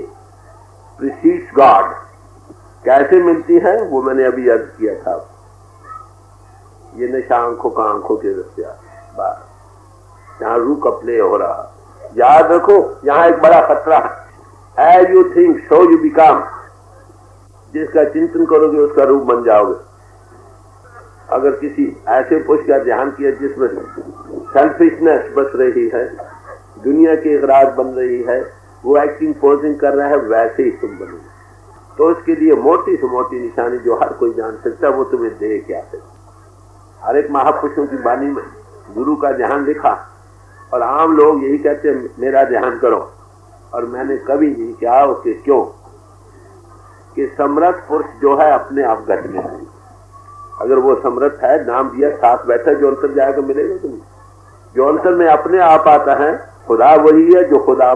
प्रीसीड्स गॉड। कैसे मिलती है वो मैंने अभी अर्ज किया था। ये नशा आंखों का आंखों के रस्ते बात, यहाँ रूह का प्ले हो रहा। याद रखो, यहाँ एक बड़ा खतरा है। As you think so you become. जिसका चिंतन करोगे उसका रूप बन जाओगे। अगर किसी ऐसे पुरुष का ध्यान किया जिसमें सेल्फिशनेस बस रही है, दुनिया की एक राज बन रही है, वो एक्टिंग पोजिंग कर रहा है, वैसे ही तुम बनोगे। तो उसके लिए मोटी से मोटी निशानी जो हर कोई जान सकता है, वो तुम्हें दे क्या सकता। हर एक महापुरुषों की वाणी में गुरु का ध्यान लिखा, और आम लोग यही कहते हैं मेरा ध्यान करो, और मैंने कभी नहीं किया। उसके क्यों? कि समर्थ पुरुष जो है अपने आप घट में है। अगर वो समर्थ है, नाम दिया, साथ बैठा, जो अंतर जाएगा मिलेगा तुम्हें। जो अंतर में अपने आप आता है, खुदा वही है जो खुदा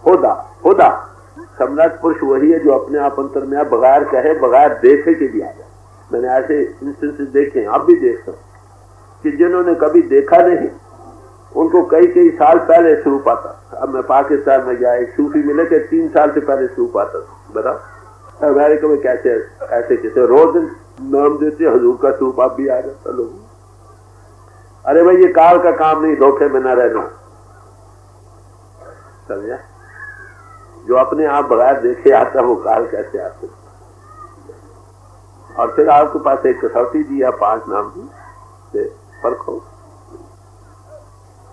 खुदा समर्थ पुरुष वही है जो अपने आप अंतर में बगैर कहे, बगैर देखे के भी आ जाए। मैंने ऐसे इंस्टेंसेस देखे, आप भी देख सकते, कि जिन्होंने कभी देखा नहीं, उनको कई साल पहले स्वरूप आता। अब मैं पाकिस्तान में गया, एक सूफी मिले थे 3 साल से पहले स्वरूप आता था। बताओ अमेरिका में कैसे ऐसे रोज नाम देते हजूर का स्वरूप आप भी आ जाता लोग। अरे भाई ये काल का काम नहीं, धोखे में न रहना। समझा? जो अपने आप बगैर देखे आता वो काल कैसे आते। और फिर आपके पास एक कसौटी दी है 5 नाम की, फर्क हो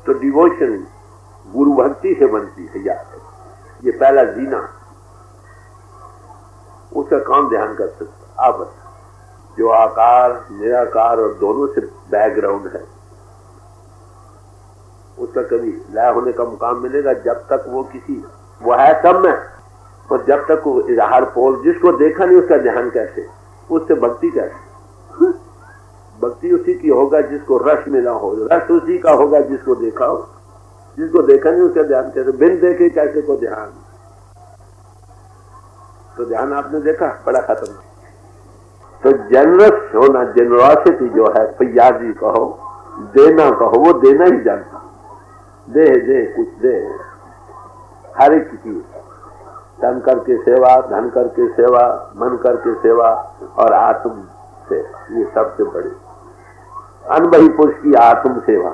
तो डिवोशन गुरु भक्ति से बनती है। याद है, ये पहला जीना, उसका कौन ध्यान कर सकता? आप बताओ। जो आकार निराकार और दोनों से बैकग्राउंड है, उसका कभी लय होने का मुकाम मिलेगा जब तक वो किसी, वो है सब में, और जब तक वो इजहार पोल, जिसको देखा नहीं उसका ध्यान कैसे? उससे भक्ति कैसे? भक्ति उसी की होगा जिसको रस मिला हो, रस उसी का होगा जिसको देखा हो। जिसको देखा नहीं उसका ध्यान कैसे? बिन देखे कैसे को ध्यान? तो ध्यान आपने देखा, बड़ा खतरनाक। तो जेनरस होना, जेनरॉसिटी जो है, फैयाजी कहो, देना कहो, वो देना ही जानता। दे कुछ दे, हर एक चीज, तन करके सेवा, धन करके सेवा, मन करके सेवा, और आत्म सेवा, ये सबसे बड़ी अनुभवी पुरुष की आत्म सेवा।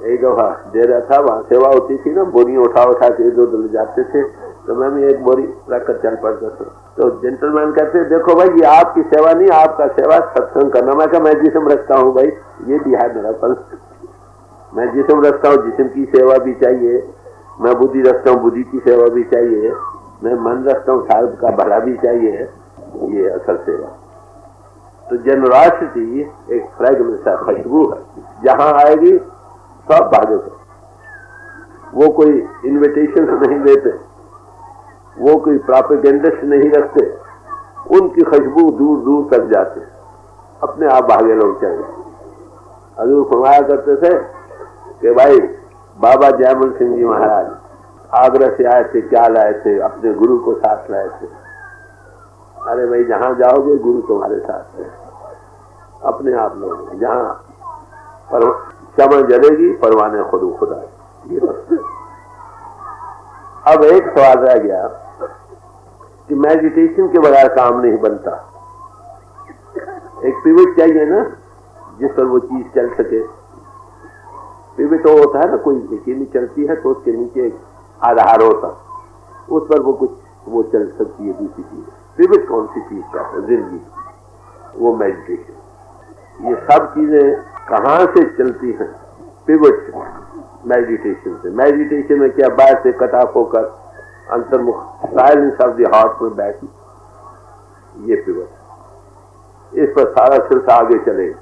एक दफा दे रहा था, वहां सेवा होती थी ना, बोरी उठा के इधर ले जाते थे, तो मैं भी एक बोरी रखकर चल पड़ता था। तो जेंटलमैन कहते देखो भाई ये आपकी सेवा नहीं, आपका सेवा सत्संग करना। मैं कहा मैं जिस्म रखता हूँ भाई, ये भी है मेरा फल। मैं जिस्म रखता हूँ, जिस्म की सेवा भी चाहिए। मैं बुद्धि रखता हूँ, बुद्धि की सेवा भी चाहिए। मैं मन रखता हूँ साहब का भला भी चाहिए, ये असल सेवा। तो जेनरॉसिटी एक फ्रेगमेंट सा खुशबू है, जहां आएगी सब भागे थे। वो कोई इन्विटेशन नहीं देते, वो कोई प्रोपेगेंडिस्ट नहीं रखते, उनकी खुशबू दूर दूर तक जाते, अपने आप भागे लोग चाहिए। हजूर फरमाया करते थे कि भाई बाबा जयमल सिंह जी महाराज आगरा से आए थे, क्या लाए थे? अपने गुरु को साथ लाए थे। अरे भाई जहां जाओगे गुरु तुम्हारे साथ है, अपने आप लोग जहां पर क्षमा जलेगी परवाने खुद खुदा। ये अब एक सवाल रह गया कि मेडिटेशन के बगैर काम नहीं बनता। एक पिवट चाहिए ना जिस पर वो चीज चल सके। पिवट तो होता है ना, कोई मशीन चलती है तो उसके नीचे एक आधार होता, उस पर वो कुछ वो चल सकती है दूसरी चीज। पिवट कौन सी चीज का है? जिंदगी, वो मेडिटेशन। ये सब चीजें कहां से चलती हैं? पिवट मेडिटेशन से। मेडिटेशन में क्या, बाहर से कट ऑफ होकर अंतर्मुख साइलेंस ऑफ द हार्ट में बैठ, ये पिवट। इस पर सारा सिलसिला आगे चलेगा।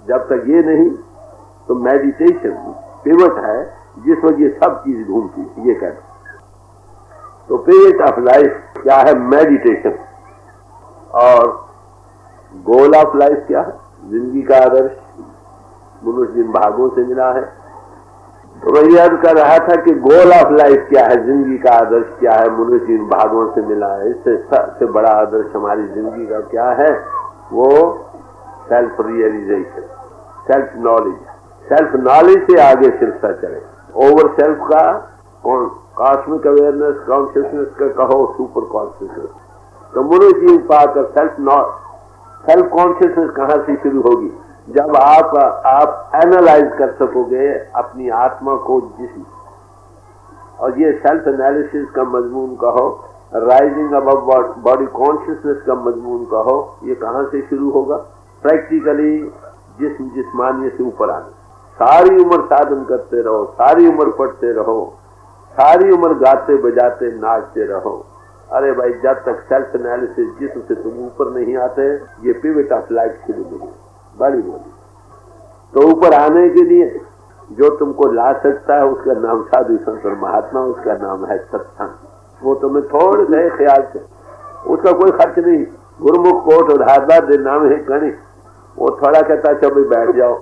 जब तक ये नहीं तो मेडिटेशन पिवट है जिस वक्त ये सब चीज घूमती है, ये कहते। तो पिवट ऑफ लाइफ क्या है? मेडिटेशन। और गोल ऑफ लाइफ क्या है? जिंदगी का आदर्श मनुष्य जिन भागों से मिला है। तो मैं याद कर रहा था कि गोल ऑफ लाइफ क्या है, जिंदगी का आदर्श क्या है, मनुष्य जिन भागों से मिला है। इससे सबसे बड़ा आदर्श हमारी जिंदगी का क्या है? वो self realisation, self knowledge. Self knowledge से आगे सिलसिला चले। ओवर सेल्फ का कॉस्मिक अवेयरनेस, कॉन्शियसनेस का कहो, सुपर कॉन्शियसनेस। तो मनुष्य जीवन पाकर सेल्फ कॉन्शियसनेस कहां से शुरू होगी? जब आप एनालाइज कर सकोगे अपनी आत्मा को, जिस्म। और ये सेल्फ एनालिसिस का मजमून कहो, राइजिंग अबव बॉडी कॉन्शियसनेस का मजमून कहो, ये कहां से शुरू होगा? प्रैक्टिकली जिस्म जिस्मानियत से ऊपर आना। सारी उम्र साधन करते रहो, सारी उम्र पढ़ते रहो, सारी उम्र गाते बजाते नाचते रहो। अरे भाई जब तक सेल्फ एनालिसिस जिस्म से तुम ऊपर नहीं आते, ये पिवट ऑफ लाइफ शुरू नहीं बड़ी बोली। तो ऊपर आने के लिए जो तुमको ला सकता है उसका नाम साधु संत और महात्मा, उसका नाम है सत्संग। वो तुम्हें थोड़े गए ख्याल से, उसका कोई खर्च नहीं। गुरुमुख कोट और हाथ दे नाम है गणित। वो थोड़ा कहता चलो बैठ जाओ,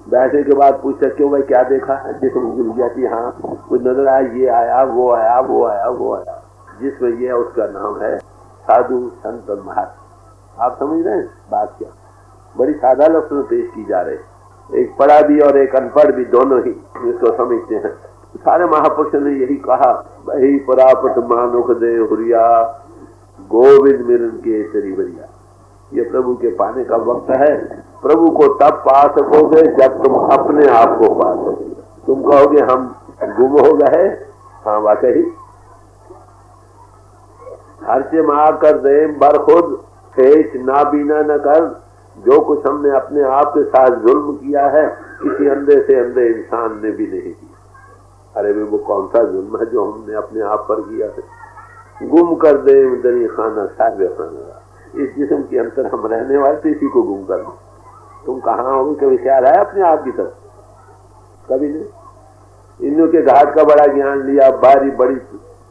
बैठने के बाद पूछता क्यों भाई क्या देखा? जिसमें भूल जाती, हाँ कुछ नजर आया, ये आया वो आया वो आया वो आया, जिसमें ये उसका नाम है साधु संत और महात्मा। आप समझ रहे हैं बात क्या? बड़ी सादा लफ्ज़ में पेश की जा रही। एक पढ़ा भी और एक अनपढ़ भी दोनों ही इसको समझते हैं। सारे महापुरुषों ने यही कहा, वही परापत मानुख दे हुरिया, गोविंद मिलन के तेरी बरिया। ये प्रभु के पाने का वक्त है। प्रभु को तब पा सकोगे जब तुम अपने आप को पा सकोगे। तुम कहोगे हम गुम हो गए, हाँ वाकई। हर से माँ कर दे बर खुद फेच ना बीना न कर। जो कुछ हमने अपने आप के साथ जुल्म किया है, किसी अंधे से अंधे इंसान ने भी नहीं किया। अरे वो कौन सा जुल्म है जो हमने अपने आप पर किया है? गुम कर दे दरी खाना साहिब खाना। इस जिस्म के अंतर हम रहने वाले थे, इसी को गुम कर दो। तुम कहाँ होगी? कभी ख्याल आया अपने आप की तरफ? कभी नहीं। इन्हों के घाट का बड़ा ज्ञान लिया, बारी बड़ी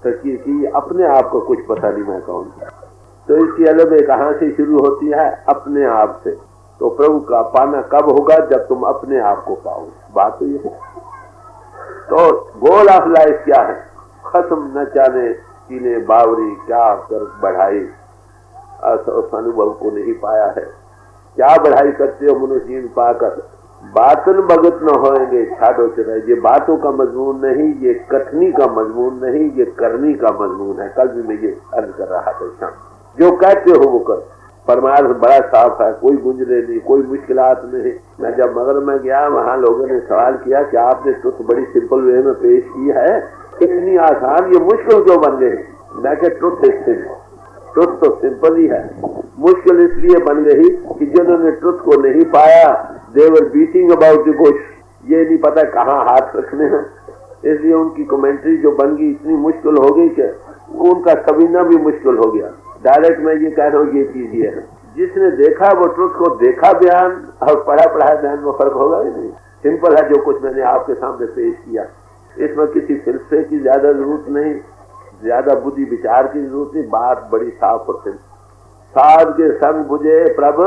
तस्वीर की, अपने आप को कुछ पता नहीं मैं कौन। तो इसकी अलग कहां से शुरू होती है? अपने आप से। तो प्रभु का पाना कब होगा? जब तुम अपने आप को पाओ। बात तो ये है। तो गोल ऑफ लाइफ क्या है? खत्म न जाने सीने बावरी क्या कर बढ़ाई, अनुभव को नहीं पाया है। क्या बढ़ाई करते हो मनुष्य पाकर? बातन भगत न होएंगे छाड़ो चले। ये बातों का मजमून नहीं, ये कथनी का मजमून नहीं, ये करनी का मजमून है। कल भी मैं ये अर्ज कर रहा था शाम। जो कहते हो वो कर। परमार्थ बड़ा साफ है, कोई गुंजरे नहीं, कोई मुश्किलात नहीं। मैं जब मगरब में गया, वहाँ लोगों ने सवाल किया कि आपने ट्रुथ बड़ी सिंपल वे में पेश की है, इतनी आसान, ये मुश्किल क्यों बन गई? मैं क्या ट्रुथ इज सिंपल। ट्रुथ तो सिंपल ही है, मुश्किल इसलिए बन गई कि जिन्होंने ट्रुथ को नहीं पाया, दे वर बीटिंग अबाउट द बुश। ये नहीं पता कहाँ हाथ रखने हैं, इसलिए उनकी कमेंट्री जो बन गई इतनी मुश्किल हो गई कि उनका समझना भी मुश्किल हो गया। डायरेक्ट मैं ये कह रहा हूँ ये चीज ये है, जिसने देखा वो ट्रुथ को देखा बयान और पढ़ा पढ़ाया बयान में फर्क होगा ही नहीं। सिंपल है जो कुछ मैंने आपके सामने पेश किया, इसमें किसी फिल्सफे की ज्यादा जरूरत नहीं, ज्यादा बुद्धि विचार की जरूरत नहीं, बात बड़ी साफ और सिंपल। साध के संग बुझे प्रभ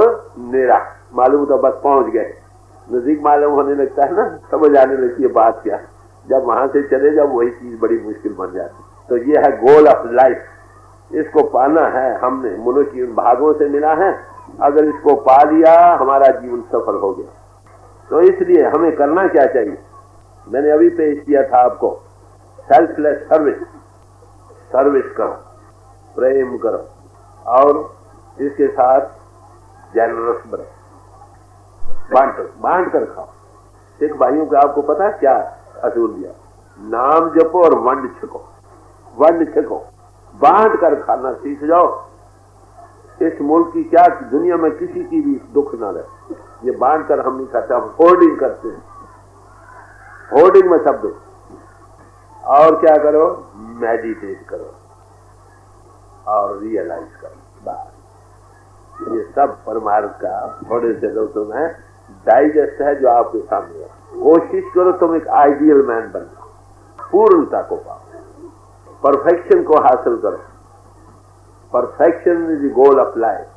मेरा, मालूम तो बस पहुंच गए, नजदीक मालूम होने लगता है ना, समझ आने लगती है बात क्या। जब वहां से चले जाओ वही चीज बड़ी मुश्किल बन जाती। तो ये है गोल ऑफ लाइफ, इसको पाना है हमने, मनुष्य की उन भागों से मिला है, अगर इसको पा लिया हमारा जीवन सफल हो गया। तो इसलिए हमें करना क्या चाहिए, मैंने अभी पेश किया था आपको, सेल्फलेस सर्विस, सर्विस करो, प्रेम करो और इसके साथ जेनरस बनो, बांट कर खाओ। सिख भाइयों का आपको पता है क्या असूल दिया, नाम जपो और वंड छिको, वंड छिको, बांट कर खाना सीख जाओ। इस मुल्क की क्या दुनिया में किसी की भी दुख ना रहे, ये बांट कर हम नहीं खाते, हम होर्डिंग करते हैं, होर्डिंग में सब दुख। और क्या करो, मेडिटेट करो और रियलाइज करो, बस ये सब परमार्थ का थोड़े से लोगों में डाइजेस्ट है जो आपके सामने है। कोशिश करो तुम एक आइडियल मैन बन जाओ, पूर्णता को पाओ, परफेक्शन को हासिल करो। Perfection is the goal of life.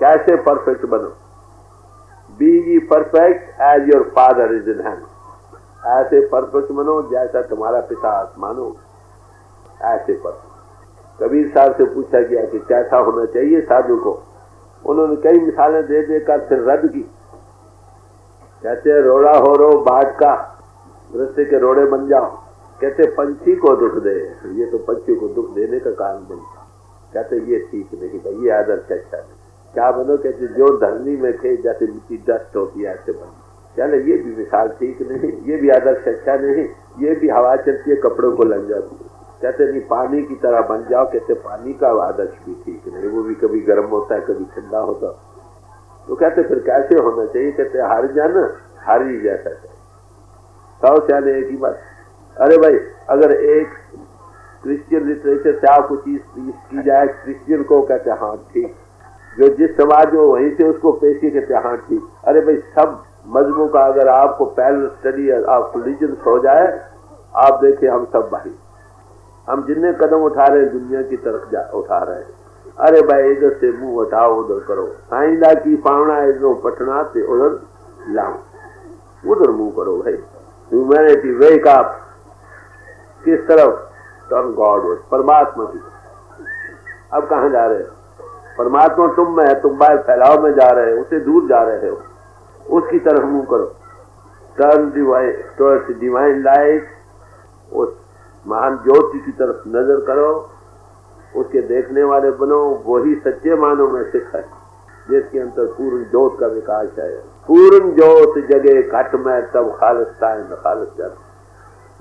कैसे परफेक्ट बनो, be ye perfect as your father is in heaven, ऐसे परफेक्ट बनो जैसा तुम्हारा पिता आसमानो, ऐसे परफेक्ट। कबीर साहब से पूछा गया कि कैसा होना चाहिए साधु को, उन्होंने कई मिसालें दे देकर फिर रद्द की। कहते रोड़ा हो रो बाट का, रस्ते के रोड़े बन जाओ। कहते पंछी को दुख दे, ये तो पंछी को दुख देने का कारण बनता। कहते ये ठीक नहीं भाई, ये आदर्श अच्छा नहीं। क्या बनो, कहते जो धरनी में थे जैसे मिट्टी डस्ट होती है ऐसे बनो। चले ये भी मिसाल ठीक नहीं, ये भी आदर्श अच्छा नहीं, ये भी हवा चलती है कपड़ों को लग जाती है। कहते नहीं पानी की तरह बन जाओ, कहते पानी का आदर्श भी ठीक नहीं, वो भी कभी गर्म होता है कभी ठंडा होता। तो कहते फिर कैसे होना चाहिए, कहते हर जन हरी जैसा चाहिए। सौ चाले एक ही बात। अरे भाई अगर एक क्रिश्चियन लिटरेचर से आपको चीज की जाए क्रिश्चियन को, कहते हाँ ठीक, जो जिस समाज में वहीं से उसको पेश की, कहते हाँ ठीक। अरे भाई सब मजहबों का अगर आपको पैरल स्टडी ऑफ रिलीजन हो जाए, आप देखिए हम सब भाई, हम जितने कदम उठा रहे हैं दुनिया की तरफ उठा रहे हैं। अरे भाई इधर से मुंह हटाओ उधर करो, साइंदा की पावना इधर पटना से उधर लाओ, उधर मुंह करो भाई। ह्यूमैनिटी वेक अप, किस तरफ, टर्न गॉडवर्ड, परमात्मा की। अब कहाँ जा रहे हो, परमात्मा तुम में है, तुम बाहर फैलाव में जा रहे हो, उससे दूर जा रहे हो, उसकी तरफ मुंह करो। टर्न डिवाइन लाइट, उस महान ज्योति की तरफ नजर करो, उसके देखने वाले बनो। वही सच्चे मानव में सिख है जिसके अंदर पूर्ण ज्योत का विकास है। पूर्ण ज्योत जगे घट में तब खालिस्ता है खालिस जग,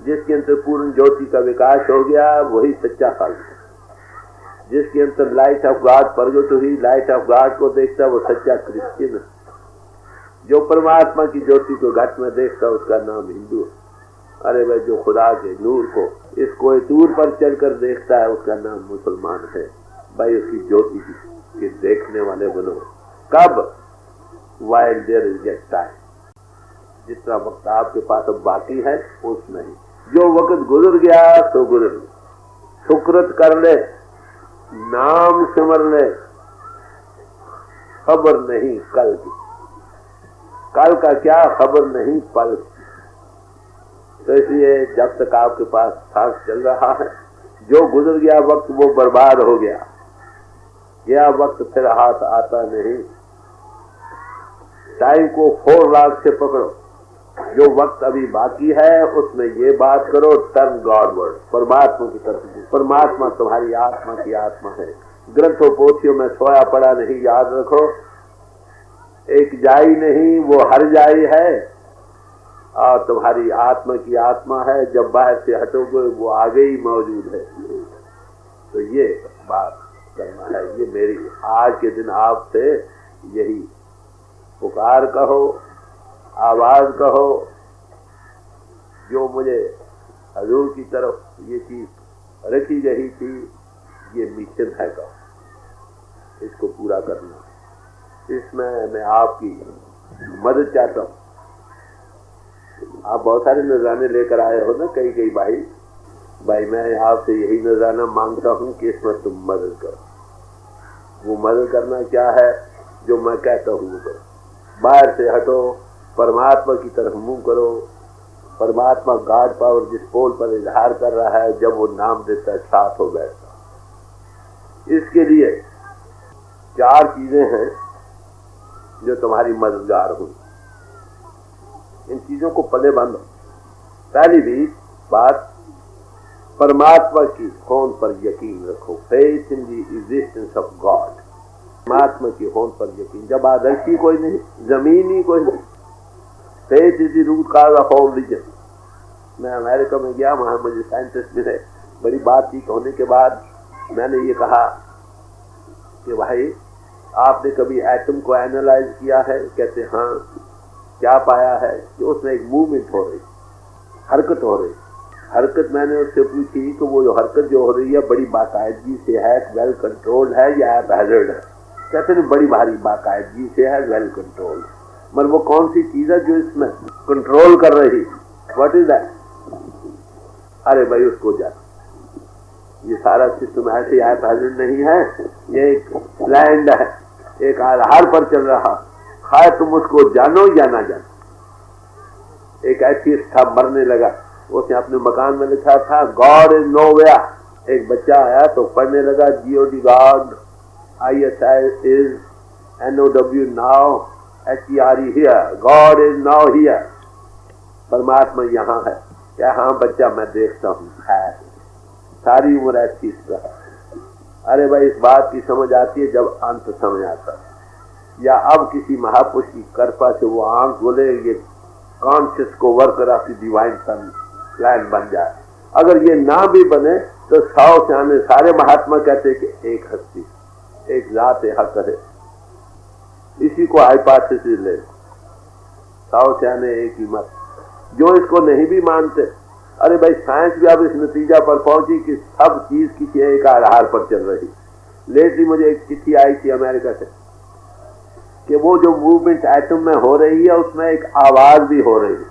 जिसके अंदर पूर्ण ज्योति का विकास हो गया वही सच्चा खालिस। जिसके अंदर लाइट ऑफ गॉड प्रगट हुई, लाइट ऑफ गॉड को देखता वो सच्चा क्रिश्चियन है। जो परमात्मा की ज्योति को घट में देखता उसका नाम हिंदू है। अरे भाई जो खुदा के नूर को इस कोई दूर पर चलकर देखता है उसका नाम मुसलमान है। भाई उसकी ज्योति के देखने वाले बनो। कब, while there is yet time, जितना वक्त आपके पास अब बाकी है उसमें ही, जो वक्त गुजर गया तो गुजर गया। शुक्रत कर ले, नाम सिमर ले, खबर नहीं कल की, कल का क्या खबर नहीं पल। तो इसलिए जब तक आपके पास सांस चल रहा है, जो गुजर गया वक्त वो बर्बाद हो गया, यह वक्त फिर हाथ आता नहीं। टाइम को 4 लाख से पकड़ो, जो वक्त अभी बाकी है उसमें ये बात करो, टर्न गॉडवर्ड, परमात्मा की तरफ। परमात्मा तुम्हारी आत्मा की आत्मा है, ग्रंथों पोथियों में सोया पड़ा नहीं, याद रखो। एक जाई नहीं वो हर जाई है, और तुम्हारी आत्मा की आत्मा है, जब बाहर से हटोगे वो आगे ही मौजूद है। तो ये बात करना है, ये मेरी आज के दिन आपसे यही पुकार कहो, आवाज कहो, जो मुझे हजूर की तरफ ये चीज रखी गई थी, ये मिशन है का, इसको पूरा करना। इसमें मैं आपकी मदद चाहता हूँ। आप बहुत सारे नजराने लेकर आए हो ना, कई कई भाई मैं आपसे यही नजराना मांगता हूँ कि इसमें तुम मदद करो। वो मदद करना क्या है? जो मैं कहता हूँ वो करो। बाहर से हटो, परमात्मा की तरफ मुंह करो। परमात्मा गॉड पावर जिस पोल पर इजहार कर रहा है, जब वो नाम देता है साथ हो बैठता। इसके लिए 4 चीजें हैं जो तुम्हारी मददगार होंगी। इन चीजों को पले बांधो। पहली भी बात, परमात्मा की होंद पर यकीन रखो। Faith in the existence of God. परमात्मा की होंद पर यकीन। जब आदर्शी कोई नहीं, जमीनी कोई नहीं। Faith is the root cause of all religion. मैं अमेरिका में गया, वहां मुझे साइंटिस्ट मिले। बड़ी बातचीत होने के बाद मैंने ये कहा कि भाई आपने कभी एटम को एनालाइज किया है? कहते हाँ। क्या पाया है? कि उसमें एक मूवमेंट हो रही, हरकत हो रही। हरकत मैंने उससे पूछी कि वो जो हरकत जो हो रही है बड़ी बाकायदगी से है, वेल कंट्रोल्ड है या हैजर्ड है? कहते हैं बड़ी भारी बाकायदगी से है, वेल कंट्रोल्ड। मगर वो कौन सी चीज है जो इसमें कंट्रोल कर रही? What is that? अरे भाई उसको जान। ये सारा सिस्टम ऐसे हैजर्ड नहीं है, ये एक लैंड है, एक आधार पर चल रहा। खाए तुम उसको जानो या ना जानो। एक एथियस्ट था, मरने लगा। उसने अपने मकान में लिखा था गॉड इज नोवेयर। एक बच्चा आया तो पढ़ने लगा GOD God, ISI is NOW now, HERE here, God is now here. परमात्मा यहाँ है। क्या? हाँ बच्चा मैं देखता हूँ है। सारी उम्र एथियस्ट रहा। अरे भाई इस बात की समझ आती है जब अंत समझ आता है, या अब किसी महापुरुष की कृपा से वो आंख बोले ये कॉन्शियस को worker of the divine sun plan बन जाए। अगर ये ना भी बने तो 100 से आने सारे महात्मा कहते कि एक हस्ती, एक जात हक है। इसी को हाइपोथेसिस ले, 100 से आने एक ही मत। जो इसको नहीं भी मानते, अरे भाई साइंस भी अब इस नतीजा पर पहुंची कि सब चीज किसी एक आधार पर चल रही। लेटली मुझे एक चिट्ठी आई थी अमेरिका से कि वो जो मूवमेंट एटम में हो रही है उसमें एक आवाज भी हो रही है।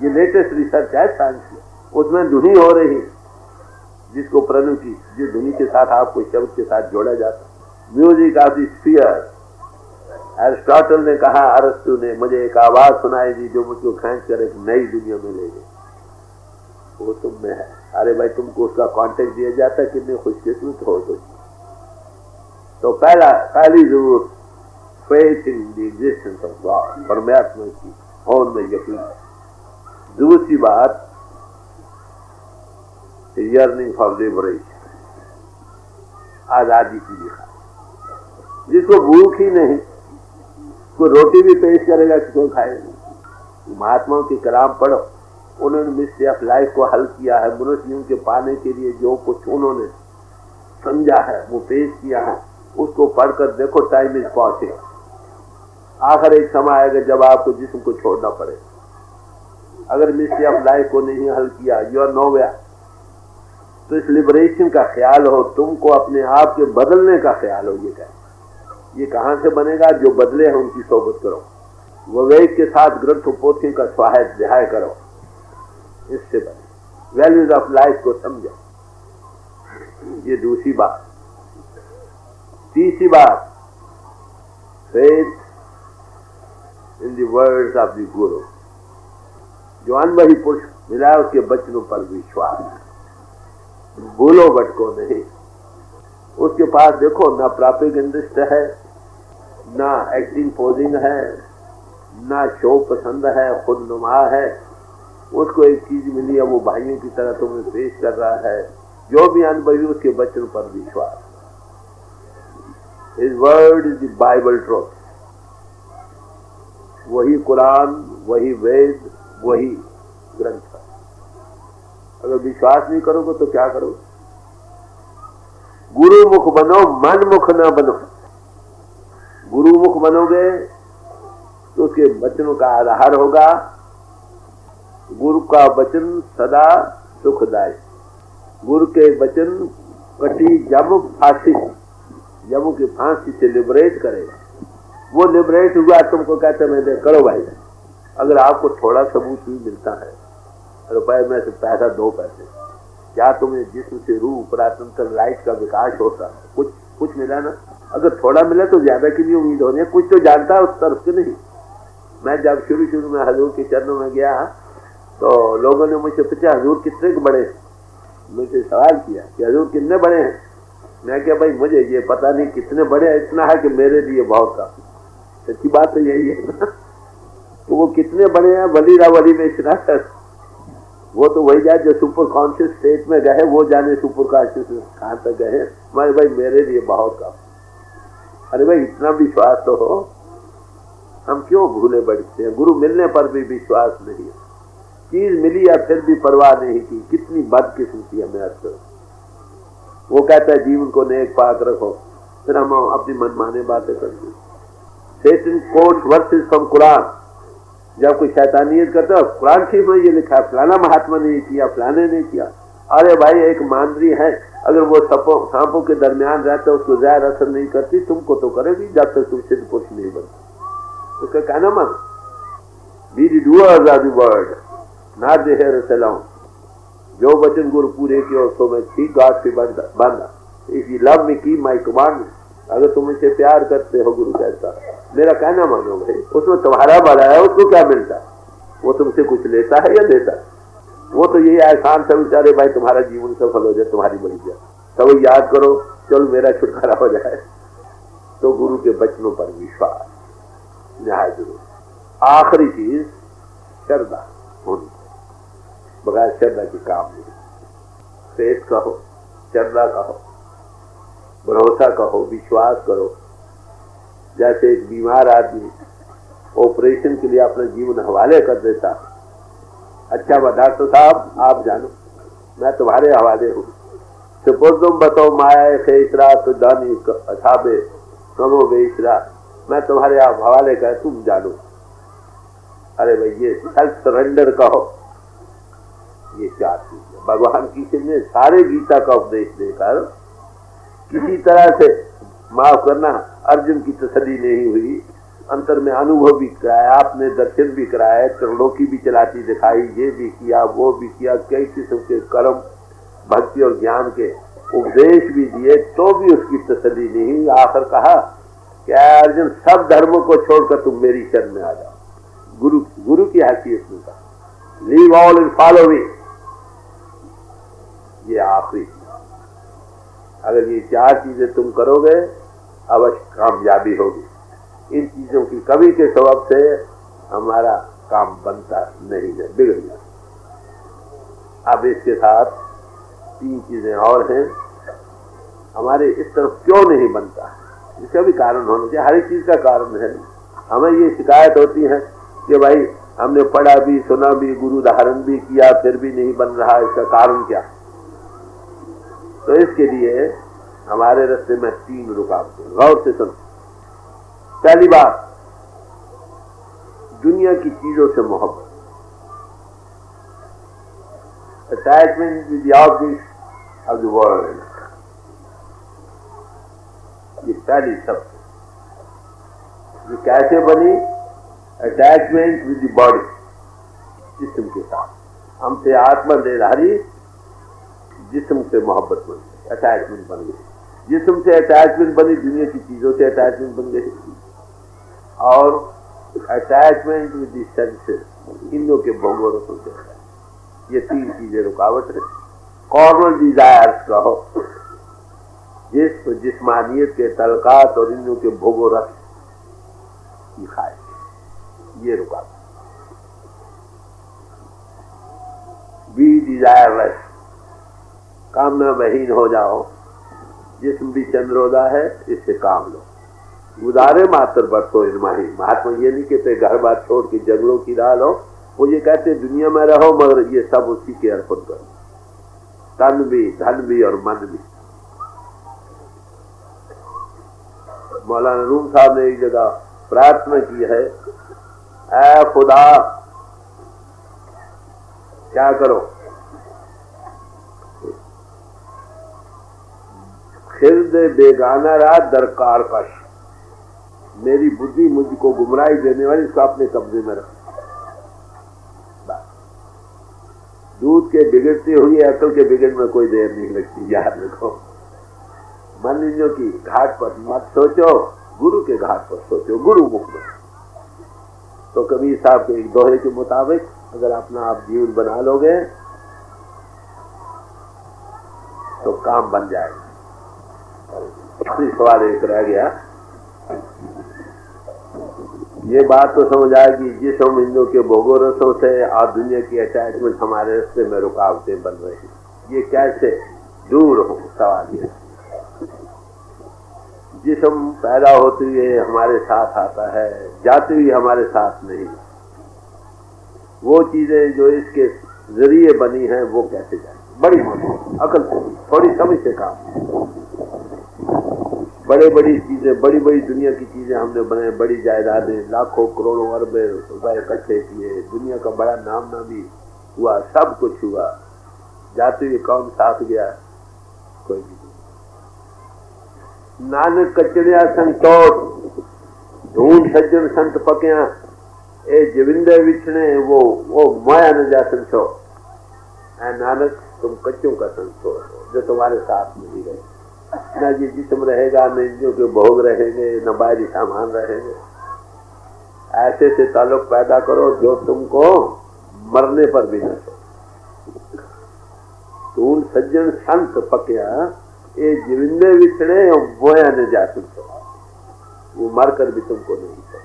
ये लेटेस्ट रिसर्च है साइंस में। उसमें धुनी हो रही है जिसको प्रणु की, जिस धुनी के साथ आपको शब्द के साथ जोड़ा जाता है। Music of the sphere. Aristotle ने कहा, अरस्तु ने, मुझे एक आवाज सुनाई दी जो मुझको खींच कर एक नई दुनिया में ले गई। वो तुम में है। अरे भाई तुमको उसका कॉन्टेक्ट दिया जाता है, कितने खुशकिस्मत हो तुम। तो पहली जरूरत faith in the existence of God, परमात्मा की होंद में यकीन। दूसरी बात यर्निंग फॉर लिबरेशन, आजादी की लिखा। जिसको भूख ही नहीं, को रोटी भी पेश करेगा किसको खाएगा। महात्माओं के कलाम पढ़ो, उन्होंने मिस्ट्री ऑफ लाइफ को हल किया है। मनुष्यों के पाने के लिए जो कुछ उन्होंने समझा है वो पेश किया है। उसको पढ़कर देखो, टाइम इज पहुंचे। आखिर एक समय आएगा जब आपको जिस्म को छोड़ना पड़े। अगर मिस्ट्री ऑफ लाइफ को नहीं हल किया, यू आर नोवेयर। तो इस लिबरेशन का ख्याल हो, तुमको अपने आप के बदलने का ख्याल हो। ये कहां से बनेगा? जो बदले हैं उनकी सोबत करो, विवेक के साथ ग्रंथ पोथियों का स्वाध्याय करो, इससे बने। वैल्यूज ऑफ लाइफ को समझो। ये दूसरी बात। तीसरी बात, faith in the words of the गुरु। जो अनुभवी पुरुष मिला है उसके वचनों पर विश्वास। भूलो भटको नहीं। उसके पास देखो ना प्रोपेगेंडिस्ट है, ना एक्टिंग पोजिंग है, ना शो पसंद है, खुद नुमा है। उसको एक चीज मिली है, वो भाइयों की तरह तुम्हें पेश कर रहा है। जो भी अनुभवी उसके वचन पर विश्वास। His word is the Bible truth। वही कुरान, वही वेद, वही ग्रंथ। अगर विश्वास नहीं करोगे तो क्या करोगे? गुरु मुख बनो, मन मुख ना बनो। गुरु मुख बनोगे तो उसके वचनों का आधार होगा। गुरु का वचन सदा सुखदायी। गुरु के वचन कटी जब फांसी, जब वो की फांसी से लिबरेट करेगा, वो लिबरेट हुआ तुमको कहते मैं दे करो भाई। अगर आपको थोड़ा सबूत भी मिलता है, रुपए में से पैसा 2 पैसे, क्या तुम्हें जिस्म से रूह परातंत्र लाइट का विकास होता? कुछ मिला ना। अगर थोड़ा मिला तो ज्यादा की भी उम्मीद होनी है, कुछ तो जानता है उस तरफ के नहीं। मैं जब शुरू में हजूर के चरणों में गया तो लोगों ने मुझसे पूछा हजूर कितने बड़े हैं? मुझसे सवाल किया कि हजूर कितने बड़े हैं? मैं क्या भाई मुझे ये पता नहीं कितने बड़े हैं, इतना है कि मेरे लिए बहुत काफी। सच्ची बात तो यही है ना। तो वो कितने बड़े हैं, वली रा वली में इतना, वो तो वही जाए जो सुपर कॉन्शियस स्टेट में गए, वो जाने सुपर कॉन्शियस कहाँ तक गए। मैं भाई मेरे लिए बहुत काफी। अरे भाई इतना विश्वास तो हो, हम क्यों भूले बढ़ते हैं? गुरु मिलने पर भी विश्वास नहीं है, चीज मिली या फिर भी परवाह नहीं की। कितनी बदकिस्मती है मेरा। वो कहता है जीवन को नेक पाक रखो, फिर हम अपनी मनमाने बातें करते हैं। सेटन कोट्स वर्सेस फ्रॉम कुरान। जब कोई शैतानियत करता है, कुरान शरीफ में ये लिखा है फलाना महात्मा ने किया, फलाने ने किया। अरे भाई एक मांदरी है, अगर वो सांपों के दरमियान रहता है उसको जहर असर नहीं करती, तुमको तो करेगी जब तक तुम सिद्ध पुरुष नहीं बनते। उसका कहना मान be the doers of the word not the hearers alone. जो वचन गुरु पूरे किए उसको मैं ठीक गाठ से बांधा। If you love me keep my command. अगर तुम इसे प्यार करते हो, गुरु कहता मेरा कहना मानो भाई। उसमें तुम्हारा भला है, उसको क्या मिलता है? वो तुमसे कुछ लेता है या देता है? वो तो यही एहसान से विचारे भाई तुम्हारा जीवन सफल हो जाए, तुम्हारी बड़ी जाए, सब याद करो, चलो मेरा छुटकारा हो जाए। तो गुरु के वचनों पर विश्वास निहायत जरूर। आखिरी चीज श्रद्धा होनी, बगैर श्रद्धा की काम नहीं। फेथ कहो, श्रद्धा कहो, भरोसा कहो, विश्वास करो। जैसे एक बीमार आदमी ऑपरेशन के लिए अपना जीवन हवाले कर देता, अच्छा डॉक्टर साहब आप जानो मैं तुम्हारे हवाले हूँ, सपोज तुम बताओ माया खेसरा तो दानी असाबे कमो बेसरा, मैं तुम्हारे हवाले कर, तुम जानो। अरे भाई ये सेल्फ सरेंडर कहो। ये 4 चीज भगवान कृष्ण ने सारे गीता का उपदेश देकर किसी तरह से माफ करना, अर्जुन की तसल्ली नहीं हुई, अंतर में अनुभव भी कराया, आपने दर्शन भी कराया, त्रिलोकी भी चलाती दिखाई, ये भी किया वो भी किया, कई किस्म के कर्म भक्ति और ज्ञान के उपदेश भी दिए, तो भी उसकी तसल्ली नहीं हुई। आखिर कहा क्या अर्जुन सब धर्मों को छोड़कर तुम मेरी शरण में आ जाओ। गुरु की हैसियत में कहा leave all and follow me. ये आखिरी, अगर ये 4 चीजें तुम करोगे अवश्य कामयाबी होगी। इन चीजों की कमी के सबब से हमारा काम बनता नहीं है, बिगड़ जाता। अब इसके साथ 3 चीजें और हैं, हमारे इस तरफ क्यों नहीं बनता, इसका भी कारण होना चाहिए। हर एक चीज का कारण है। हमें ये शिकायत होती है कि भाई हमने पढ़ा भी सुना भी गुरु धारण भी किया फिर भी नहीं बन रहा, इसका कारण क्या? तो इसके लिए हमारे रास्ते में 3 रुकावटें, गौर से सुनो। पहली बात, दुनिया की चीजों से मोहब्बत, attachment with the objects of the world. ये पहली सब ये कैसे बनी? अटैचमेंट विद द बॉडी, जिस्म के साथ। हमसे आत्मा देहधारी, जिस्म से मोहब्बत बन गई, अटैचमेंट बन गई। जिस्म से अटैचमेंट बनी, दुनिया की चीजों से अटैचमेंट बन गई, और अटैचमेंट विद द सेंसेस, इंद्रियों के भोगों से। ये 3 चीजें रुकावट है। कॉर्नल डिजायर्स कहो, जिस्मानियत के तलकात और इंद्रियों के भोगों रस की ख्वाहिश, ये रुकावट। बी डिजायरलेस, कामना बहीन हो जाओ। जिस्म भी चंद्रोदा है, इससे काम लो। गुजारे मात्र बरसो इनमाही। महात्मा ये नहीं कहते घर बार छोड़ के जंगलों की राह लो, वो ये कहते दुनिया में रहो मगर ये सब उसी के अर्पण करो, तन भी धन भी और मन भी। मौलाना रूम साहब ने एक जगह प्रार्थना की है, ऐ खुदा क्या करो, खिर्द बेगाना रहा दरकार कश, मेरी बुद्धि मुझको गुमराही देने वाली, इसको अपने कब्जे में रख। दूध के बिगड़ते हुए अकल के बिगड़ने में कोई देर नहीं लगती, याद रखो। मन इंद्रियों की घाट पर मत सोचो, गुरु के घाट पर सोचो, गुरु मुख में। तो कबीर साहब के एक दोहे के मुताबिक अगर अपना आप जीवन बना लोगे तो काम बन जाएगा। आखिरी सवाल एक रह गया, ये बात तो समझ आएगी जिस हम इंद्रियों के भोगों रसों से और दुनिया की अटैचमेंट हमारे रास्ते में रुकावटें बन रही हैं, ये कैसे दूर हो। सवाल ये जिस्म पैदा होते हुए हमारे साथ आता है, जाते हुए हमारे साथ नहीं। वो चीजें जो इसके जरिए बनी हैं वो कैसे जाए, बड़ी अकल से, थोड़ी समझ से काम। बड़े बड़ी चीजें, बड़ी बड़ी दुनिया की चीजें हमने बनाए, बड़ी जायदादें, लाखों करोड़ों अरबे रुपए इकट्ठे किए, दुनिया का बड़ा नाम ना भी हुआ, सब कुछ हुआ, जाते हुए कौन साथ गया, कोई भी। नानक कचड़िया संतोष ढूंढ सज्जन संत पकिया, ए जविंदे विछने वो माया न जा संतो। ऐ नानक तुम कच्चों का संतोष हो जो तुम्हारे साथ नहीं रहे, न ये जिस्म रहेगा, न इंद्रियों के भोग रहेंगे, न बाहरी सामान रहेंगे। ऐसे से ताल्लुक पैदा करो जो तुमको मरने पर भी न छो। ढूंढ सज्जन संत पकिया, ये जिविंदे विछड़े बोया न जा सकते, वो मरकर भी तुमको नहीं छोड़।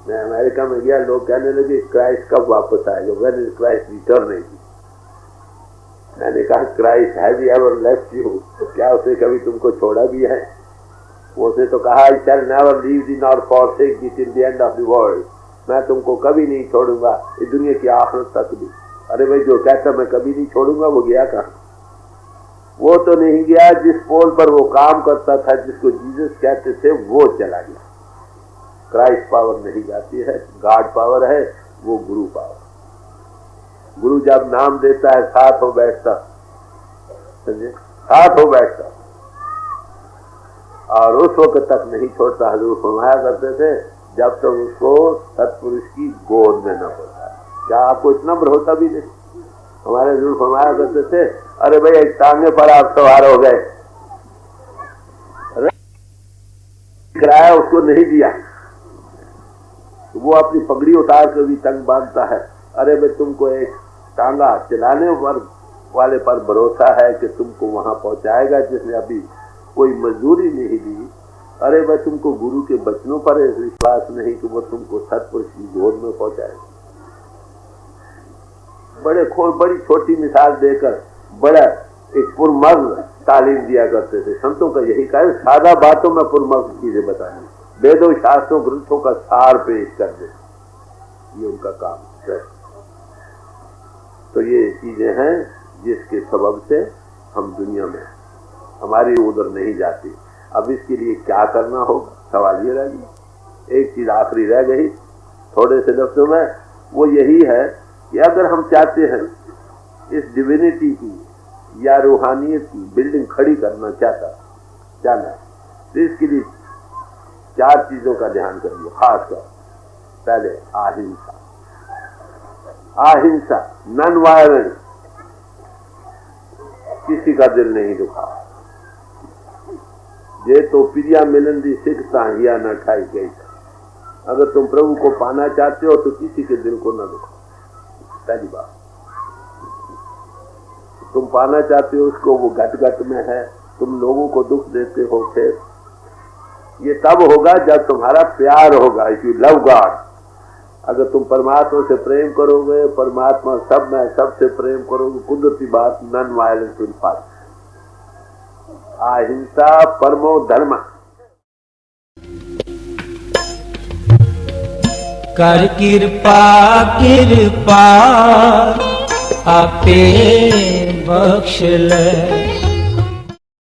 मैं अमेरिका में गया, लोग कहने लगे क्राइस्ट कब वापस आएगा, व्हेन इज क्राइस्ट रिटर्निंग। मैंने कहा Christ has he ever left you, क्या उसने कभी तुमको छोड़ा भी है? उसने तो कहा आई शैल नेवर लीव थी नॉर फॉरसेक थी till the end of the world, मैं तुमको कभी नहीं छोड़ूंगा इस दुनिया की आखिरत तक भी। अरे भाई जो कहता मैं कभी नहीं छोड़ूंगा वो गया कहाँ? वो तो नहीं गया जिस पोल पर वो काम करता था, जिसको जीसस कहते थे, वो चला गया। क्राइस्ट पावर नहीं जाती है, गॉड पावर है, वो गुरु पावर। गुरु जब नाम देता है साथ हो बैठता, समझे, साथ हो बैठता, और उस वक्त तक नहीं छोड़ता। हजूर फरमाया करते थे जब तक उसको सत्पुरुष की गोद में न होता। क्या आपको इतना भरोसा भी नहीं? हमारे हजूर फरमाया करते थे, अरे भाई एक टांगे पर आप सवार हो गए, किराया उसको नहीं दिया, वो अपनी पगड़ी उतार कर भी तंग बांधता है। अरे भाई तुमको एक टांगा चलाने वाले पर भरोसा है कि तुमको वहां पहुंचाएगा जिसने अभी कोई मजदूरी नहीं दी। अरे भाई तुमको गुरु के बचनों पर विश्वास नहीं कि वो तुमको सत्पुरुष की गोद में पहुंचाएगा। बड़ी छोटी मिसाल देकर बड़ा एक पुरमर्ज तालीम दिया करते थे। संतों का यही कार्य, सादा बातों में पुरमर्ज चीजें बतानी, वेदों शास्त्रों ग्रंथों का सार पेश कर दे, ये उनका काम है। तो ये चीजें हैं जिसके सबब से हम दुनिया में हमारी उधर नहीं जाती। अब इसके लिए क्या करना होगा, सवाल ये रह गया। एक चीज आखिरी रह गई थोड़े से लफ्जों में, वो यही है कि अगर हम चाहते हैं इस डिविनिटी की या रूहानियत की बिल्डिंग खड़ी करना चाहना, तो इसके लिए 4 चीजों का ध्यान करिए खासकर। पहले अहिंसा, अहिंसा, नॉन वायलेंस, किसी का दिल नहीं दुखा। ये तो प्रिया मिलन दी सिखता हिया न खाई गई। अगर तुम प्रभु को पाना चाहते हो तो किसी के दिल को न दुखाओ। पहली बात, तुम पाना चाहते हो उसको, वो घट घट में है, तुम लोगों को दुख देते हो, फिर ये तब होगा जब तुम्हारा प्यार होगा। इफ यू लव गॉड, अगर तुम परमात्मा से प्रेम करोगे, परमात्मा सब में सबसे प्रेम करोगे, कुदरती बात नॉन वायलेंस विल फॉलो। अहिंसा परमो धर्म। कर कृपा कृपा आपे बख्श ले।